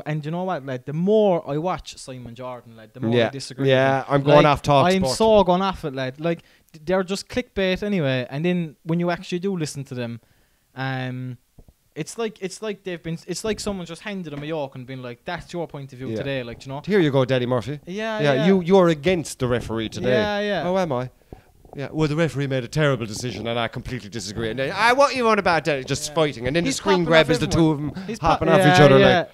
And you know what, lad? The more I watch Simon Jordan, lad, the more I disagree. Yeah, I'm going off talk. I'm so going off it, lad. Like, they're just clickbait anyway. And then when you actually do listen to them, it's like someone just handed them a yoke and been like, "That's your point of view today." Like, you know. Here you go, Daddy Murphy. Yeah. You're against the referee today. Yeah. Oh, am I? Yeah, well, the referee made a terrible decision, and I completely disagree. And then, what you on about, Daddy? Just fighting, and then the screen grab is the two of them hopping off each other.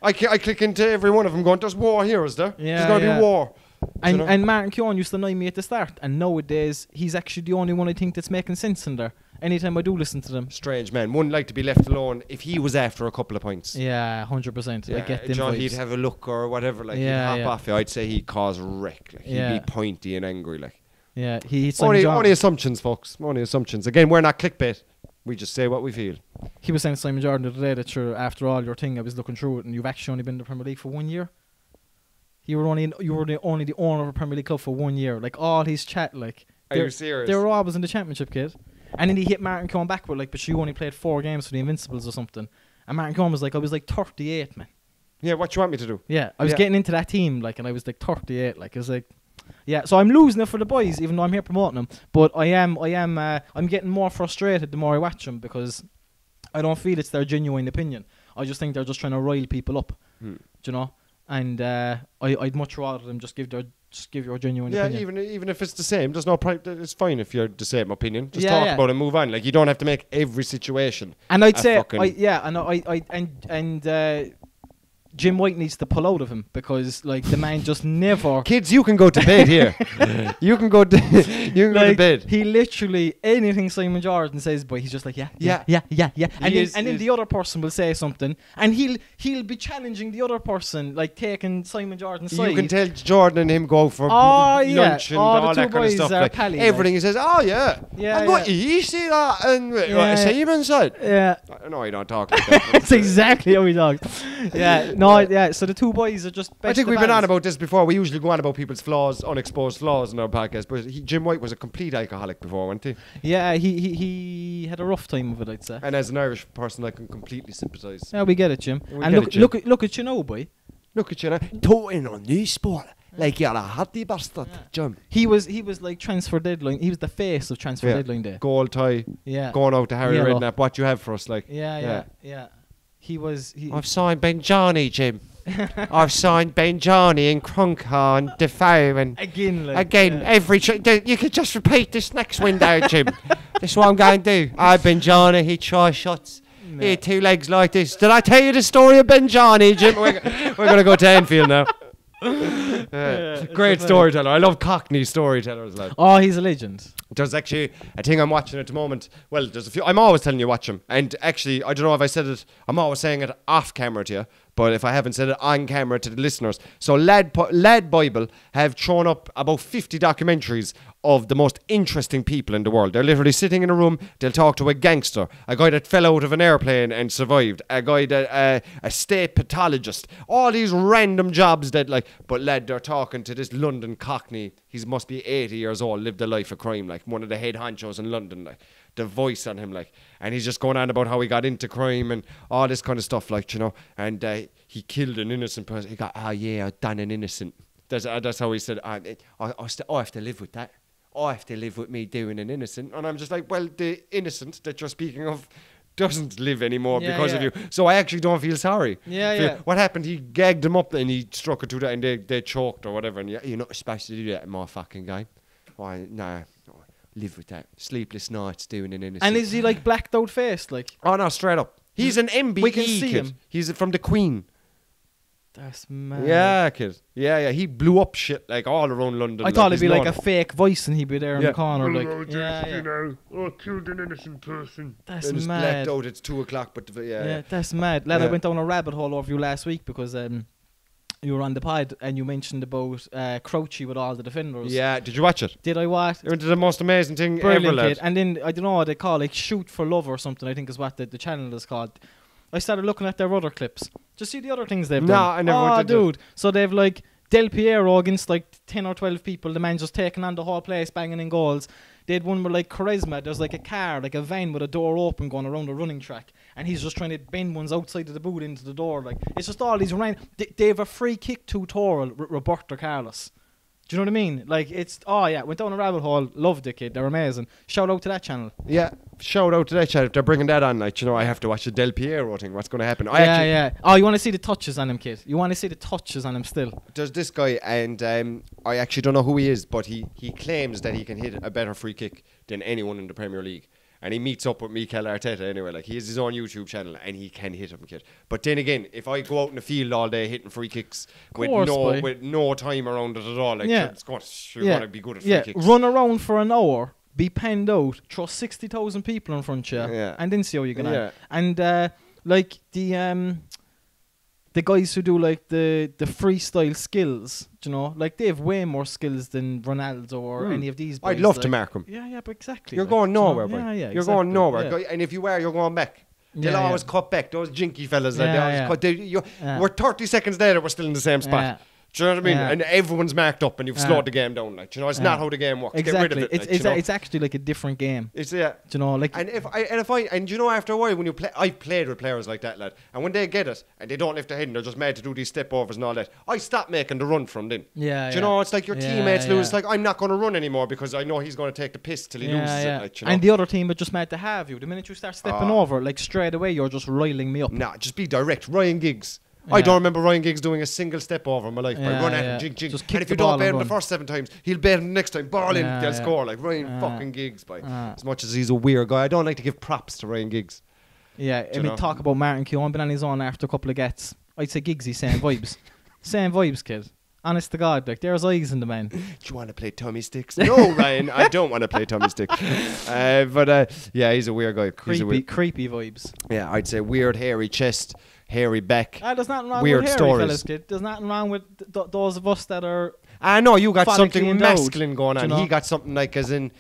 Like, I click into every one of them going, "There's war here, is there? There's going to be war." And Martin Keown used to annoy me at the start, and nowadays he's actually the only one I think that's making sense in there. Anytime I do listen to them. Strange man. Wouldn't like to be left alone if he was after a couple of points. Yeah, 100%. I get them John, vibes. he'd have a look or whatever. Like, he'd hop off you. I'd say he'd cause a wreck. Like, he'd be pointy and angry. Like. Yeah, only assumptions, folks. Only assumptions. Again, we're not clickbait. We just say what we feel. He was saying to Simon Jordan the other day that after all your thing, I was looking through it, and you've actually only been in the Premier League for 1 year. You were only the owner of a Premier League club for 1 year. Like, all his chat, like. Are you serious? They were always in the Championship, kid. And then he hit Martin Keown back with, like, but you only played 4 games for the Invincibles or something. And Martin Keown was like, I was like 38, man. Yeah, what you want me to do? Yeah, I was getting into that team, like, and I was like 38, like, I was like. Yeah, so I'm losing it for the boys, even though I'm here promoting them. But I'm getting more frustrated the more I watch them, because I don't feel it's their genuine opinion. I just think they're just trying to rile people up, do you know? And I'd much rather them just give their just give your genuine Yeah, opinion. even if it's the same, there's no it's fine if you're the same opinion. Just talk about it and move on. Like, you don't have to make every situation. And I'd say, Jim White needs to pull out of him because, like, the man just never. Kids, you can go to bed here. You can go to go to bed. He literally anything Simon Jordan says, but he's just like, yeah. And then the other person will say something, and he'll be challenging the other person, like taking Simon Jordan's side. You can tell Jordan and him go for lunch and all that kind of stuff. Like, pally, everything he says, I'm going to see that, and Simon said. Yeah. No, I don't talk like that. That's exactly how he talks. So the two boys are just. I think we've been on about this before. We usually go on about people's flaws, unexposed flaws in our podcast. But Jim White was a complete alcoholic before, wasn't he? Yeah, he had a rough time of it, I'd say. And as an Irish person, I can completely sympathise. Yeah, we get it, Jim. Look at you now, boy. Look at you now. Talking on new sport. Like you're a hatty bastard, Jim. He was like transfer deadline. He was the face of transfer deadline day. Gold tie. Yeah. Going out to Harry Redknapp. What you have for us, like? Yeah. I've signed Ben Johnny, Jim. I've signed Ben Johnny and Cronker and Defoe and again. Every you could just repeat this next window, Jim. That's what I'm going to do. Ben Johnny, he tries shots. He had 2 legs like this. Did I tell you the story of Ben Johnny, Jim? We're going to go to Enfield now. Great storyteller. I love Cockney storytellers, lad. Oh, he's a legend. There's actually a thing I'm watching at the moment. Well, there's a few. I'm always telling you watch them. And actually, I don't know if I said it. I'm always saying it off camera to you. But if I haven't said it on camera to the listeners. So Lad Bible have thrown up about 50 documentaries of the most interesting people in the world. They're literally sitting in a room. They'll talk to a gangster, a guy that fell out of an airplane and survived, a guy that a state pathologist, all these random jobs that, like, but lad, they're talking to this London Cockney. He must be 80 years old, lived a life of crime, like one of the head honchos in London, like the voice on him, like, and he's just going on about how he got into crime and all this kind of stuff, like, you know, and he killed an innocent person. He got, I done an innocent. That's how he said, I have to live with that. I have to live with me doing an innocent. And I'm just like, well, the innocent that you're speaking of doesn't live anymore because of you. So I actually don't feel sorry. What happened? He gagged him up and he struck it to that and they choked or whatever. And you're not supposed to do that in my fucking game. Why? Nah. Live with that. Sleepless nights doing an innocent. And is he like blacked out faced? Like? Oh no, straight up. He's an MBE we can see kid. Him. He's from the Queen. That's mad. Yeah, kid. Yeah. He blew up shit like all around London. I thought it'd be like a fake voice and he'd be there in the corner. Like, killed an innocent person. That's mad. Blacked out. It's 2:00, but yeah, that's mad. Lad, I went down a rabbit hole over you last week because you were on the pod and you mentioned about Crouchy with all the defenders. Yeah, did you watch it? Did I watch? It was the most amazing thing Brilliant, ever, lad. Kid. And then I don't know what they call it, like Shoot for Love or something. I think is what the channel is called. I started looking at their other clips. Just see the other things they've done. No, I never did. Dude. So they've like Del Piero against like 10 or 12 people. The man just taking on the whole place, banging in goals. They had one with like Charisma. There's like a car, like a van with a door open going around a running track. And he's just trying to bend ones outside of the boot into the door. Like, it's just all these they have a free kick tutorial with Roberto Carlos. Do you know what I mean? Like, it's, went down a rabbit hole, loved it, kid, they're amazing. Shout out to that channel. Yeah, shout out to that channel. If they're bringing that on, like, you know, I have to watch the Del Piero thing. What's going to happen? Oh, you want to see the touches on him, kid? You want to see the touches on him still? There's this guy, and I actually don't know who he is, but he claims that he can hit a better free kick than anyone in the Premier League. And he meets up with Mikel Arteta anyway. Like, he has his own YouTube channel and he can hit him, kid. But then again, if I go out in the field all day hitting free kicks with no time around it at all, like, you're going to be good at free kicks. Run around for an hour, be penned out, throw 60,000 people in front of you, and then see how you get on. And like the guys who do like the freestyle skills, you know, like they have way more skills than Ronaldo or any of these boys. I'd love to mark them. Yeah, but exactly. You're going nowhere, bro. You're going nowhere. Yeah. And if you are, you're going back. They'll always cut back. Those jinky fellas, they always cut. We're 30 seconds later, we're still in the same spot. Do you know what I mean? And everyone's marked up and you've slowed the game down. Like, you know, it's not how the game works. Exactly. Get rid of it. It's actually like a different game. It's Do you know, like, and you know, after a while when you play, I've played with players like that, lad. And when they get it and they don't lift their head and they're just mad to do these step overs and all that, I stop making the run from then. Do you know, it's like your teammates lose. Like, I'm not going to run anymore because I know he's going to take the piss till he loses it. Like, you know? And the other team are just mad to have you. The minute you start stepping over, like straight away, you're just riling me up. Nah, just be direct. Ryan Giggs. I don't remember Ryan Giggs doing a single step over in my life. I run at him, jig, jig. Just And if you don't bet him the first 7 times, he'll bet him the next time. Ball in, they'll score. Like Ryan fucking Giggs, boy. As much as he's a weird guy, I don't like to give props to Ryan Giggs. Yeah, I mean, talk about Martin Keown, been on his own after a couple of gets. I'd say Giggsy, same vibes. Same vibes, kid. Honest to God, like, there's eyes in the man. Do you want to play tummy sticks? No, Ryan, I don't want to play tummy sticks. Yeah, he's a weird guy. Creepy vibes. Yeah, I'd say weird, hairy chest, hairy back. There's nothing wrong weird with hairy stories. fellas, kid. There's nothing wrong with those of us that are... I know, you got something endowed, masculine going on. You know? He got something like as in...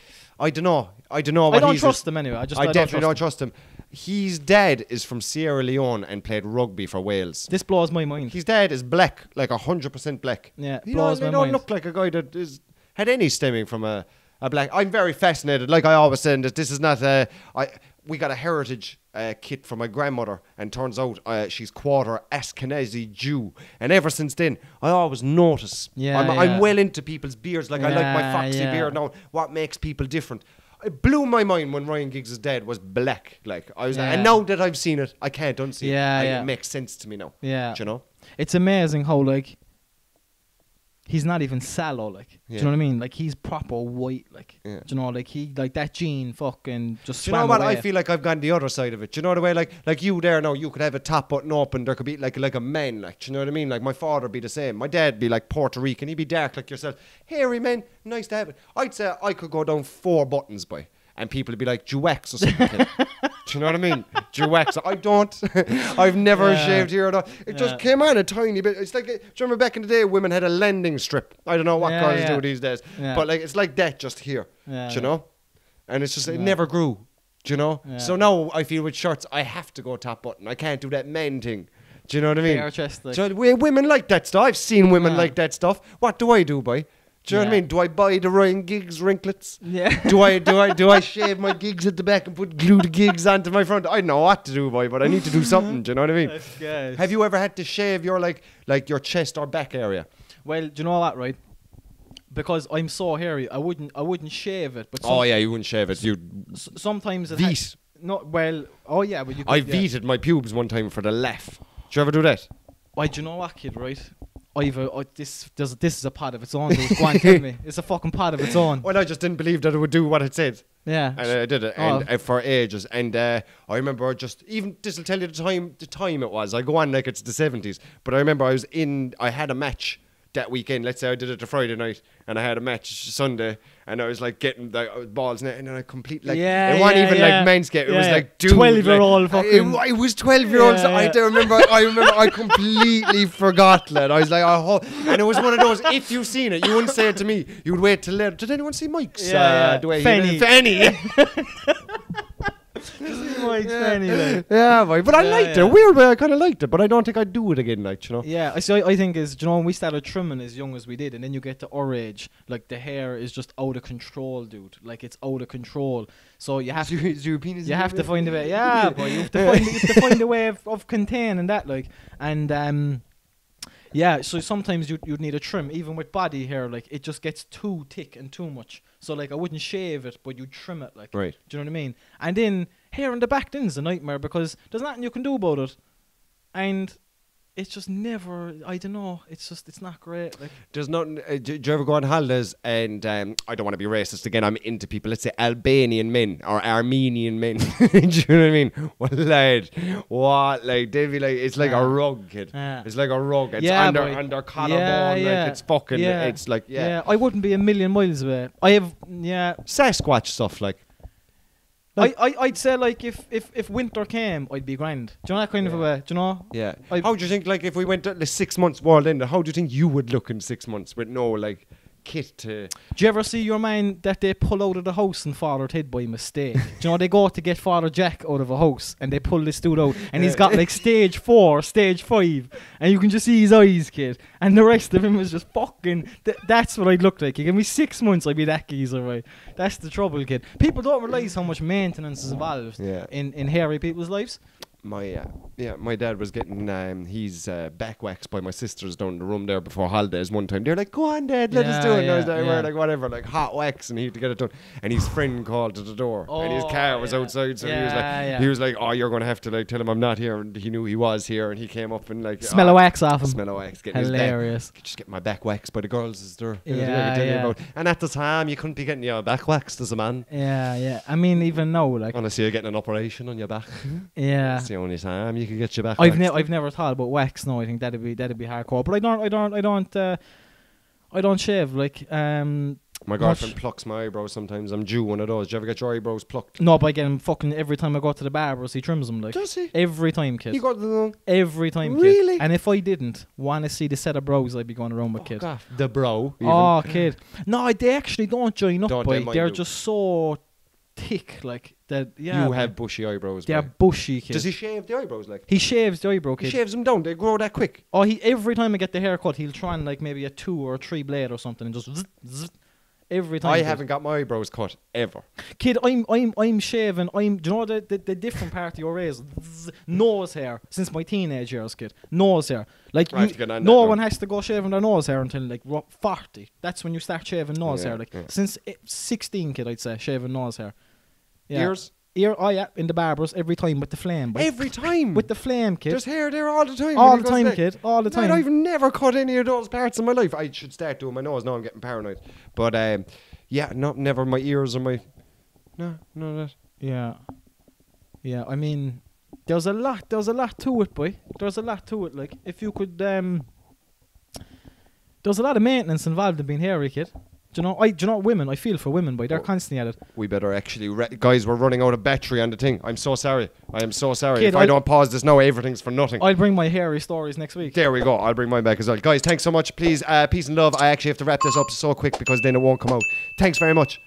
I don't know what I don't he's trust him anyway. I definitely don't trust him. His dad is from Sierra Leone and played rugby for Wales. This blows my mind. His dad is black, like 100% black. Yeah, He blows my don't mind. look like a guy that had any stemming from a black. I'm very fascinated. Like I always said, that this is not we got a heritage kit from my grandmother, and turns out she's quarter Ashkenazi Jew. And ever since then, I always notice. I'm well into people's beards. Like I like my foxy beard now. What makes people different? It blew my mind when Ryan Giggs' dad was black. Like I was, and now that I've seen it, I can't unsee it. It makes sense to me now. Yeah, do you know, it's amazing how like he's not even sallow. Like, do you know what I mean? Like he's proper white. Like, do you know, like he like that gene fucking just. Do you know what? Away. I feel like I've gone the other side of it. Do you know the way? Like you there now, you could have a top button open. There could be like a man. Like, do you know what I mean? Like my father be the same. My dad be like Puerto Rican. He'd be dark like yourself. Hairy man, nice to have it. I'd say I could go down 4 buttons, boy. And people would be like, Jew-wax or something. Do you know what I mean? Jew-wax. I don't. I've never shaved here at all. It just came on a tiny bit. It's like, do you remember back in the day, women had a landing strip? I don't know what girls do these days. Yeah. But like, it's like that just here. Do you know? And it's just, it never grew. Do you know? Yeah. So now I feel with shirts, I have to go top button. I can't do that men thing. Do you know what I mean? Bare chest, like. Women like that stuff. I've seen women like that stuff. What do I do, boy? Do you know what I mean? Do I buy the Ryan Giggs ringlets? Yeah. Do I shave my gigs at the back and glue the gigs onto my front? I know what to do, boy, but I need to do something. Do you know what I mean? That's good. Have you ever had to shave your like your chest or back area? Well, do you know what, right? Because I'm so hairy, I wouldn't shave it. But you wouldn't shave it. You sometimes it veet. But you could, I veeted my pubes one time for the laugh. Did you ever do that? Why, do you know what, kid? Right. This is a pod of its own. Dude. Go on, tell me. It's a fucking pod of its own. Well, I just didn't believe that it would do what it said. Yeah. And I did it and for ages. And I remember this will tell you the time it was. I go on like it's the 70s. But I remember I had a match that weekend. Let's say I did it a Friday night and I had a match Sunday and I was like getting the balls in it and then I completely it wasn't even like Manscaped. It was like dude, 12-year-old fucking. It was 12-year-olds. I remember I completely forgot, lad. I was like, and it was one of those. If you've seen it, you wouldn't say it to me. You would wait till later. Did anyone see Mike's? Fanny. Yeah, boy. But I liked it. Weird way, I kind of liked it, but I don't think I'd do it again, like, you know. Yeah, I think is, you know, when we started trimming as young as we did, and then you get to our age, like the hair is just out of control, dude. Like it's out of control. So you have to find a way. Yeah, boy, you have to find a way of containing that, like, and yeah. So sometimes you'd need a trim, even with body hair. Like it just gets too thick and too much. So like I wouldn't shave it, but you'd trim it, like. Right. Do you know what I mean? And then hair in the back then's a nightmare because there's nothing you can do about it, and it's just never. I don't know. It's not great. Like there's nothing. Do you ever go on holidays? And I don't want to be racist again. I'm into people. Let's say Albanian men or Armenian men. Do you know what I mean? Well, lad, what like they'd be like it's like a rug, kid. It's like a rug. It's under collarbone. Like it's fucking. It's like I wouldn't be a million miles away. I have Sasquatch stuff like. I'd say like if winter came, I'd be grand. Do you know that kind of a way? Do you know? Yeah. How do you think like if we went to 6 months world end, how do you think you would look in 6 months with no like kit to? Do you ever see your man that they pull out of the house and Father Ted by mistake? Do you know they go to get Father Jack out of a house and they pull this dude out and he's got like stage 4, stage 5, and you can just see his eyes, kid, and the rest of him is just fucking. That's what I'd look like. You give me 6 months, I'd be that geezer, right? That's the trouble, kid. People don't realise how much maintenance is involved in hairy people's lives. my dad was getting his back waxed by my sisters down the room there before holidays one time. They're like, "Go on, Dad, let us do it." And I was like, "We're like whatever, like hot wax," and he had to get it done. And his friend called to the door, and his car was outside, so he was like, "Oh, you're gonna have to like tell him I'm not here." And he knew he was here, and he came up and like smell of wax off him. Smell of wax, getting hilarious. His back, just get my back waxed by the girls. Is there? And at the time, you couldn't be getting your back waxed as a man. Yeah. I mean, even now, like honestly, you're getting an operation on your back. Yeah, it's the only time you could get your back. I've never thought about wax. No, I think that'd be hardcore. But I don't shave. Like my girlfriend plucks my eyebrows sometimes. I'm due one of those. Do you ever get your eyebrows plucked? No, but I get him fucking every time I go to the barber. He trims them. Like, does he? Every time, kid. He got them every time, really? Kid. And if I didn't want to see the set of brows I'd be going around with, kid. God. The bro. Even. Oh, kid. No, they actually don't join up. They're do. Just so thick, like that. Yeah, you have bushy eyebrows. They're bushy, kid. Does he shave the eyebrows? Like he shaves the eyebrow, kid. He shaves them down. They grow that quick. Oh, every time I get the haircut, he'll try and like maybe a 2 or 3 blade or something, and just every time. I haven't got my eyebrows cut ever. Kid, I'm shaving. Do you know the different part of your is nose hair since my teenage years, kid. Nose hair. Like no one has to go shaving their nose hair until like 40. That's when you start shaving nose hair. Like since 16, kid, I'd say shaving nose hair. Yeah. Ear, oh yeah, in the barbers every time with the flame. Every time? With the flame, kid. There's hair there all the time. All the time, kid. All the time. I've never cut any of those parts of my life. I should start doing my nose. Now I'm getting paranoid. But never my ears or my... No, none of that. Yeah. Yeah, I mean, there's a lot to it, boy. There's a lot to it. Like, if you could... There's a lot of maintenance involved in being hairy, kid. Do you know women? I feel for women, boy. They're constantly at it. We better actually... guys, we're running out of battery on the thing. I'm so sorry. I am so sorry. Kid, if I don't pause this now, everything's for nothing. I'll bring my hairy stories next week. There we go. I'll bring mine back as well. Guys, thanks so much. Please, peace and love. I actually have to wrap this up so quick because then it won't come out. Thanks very much.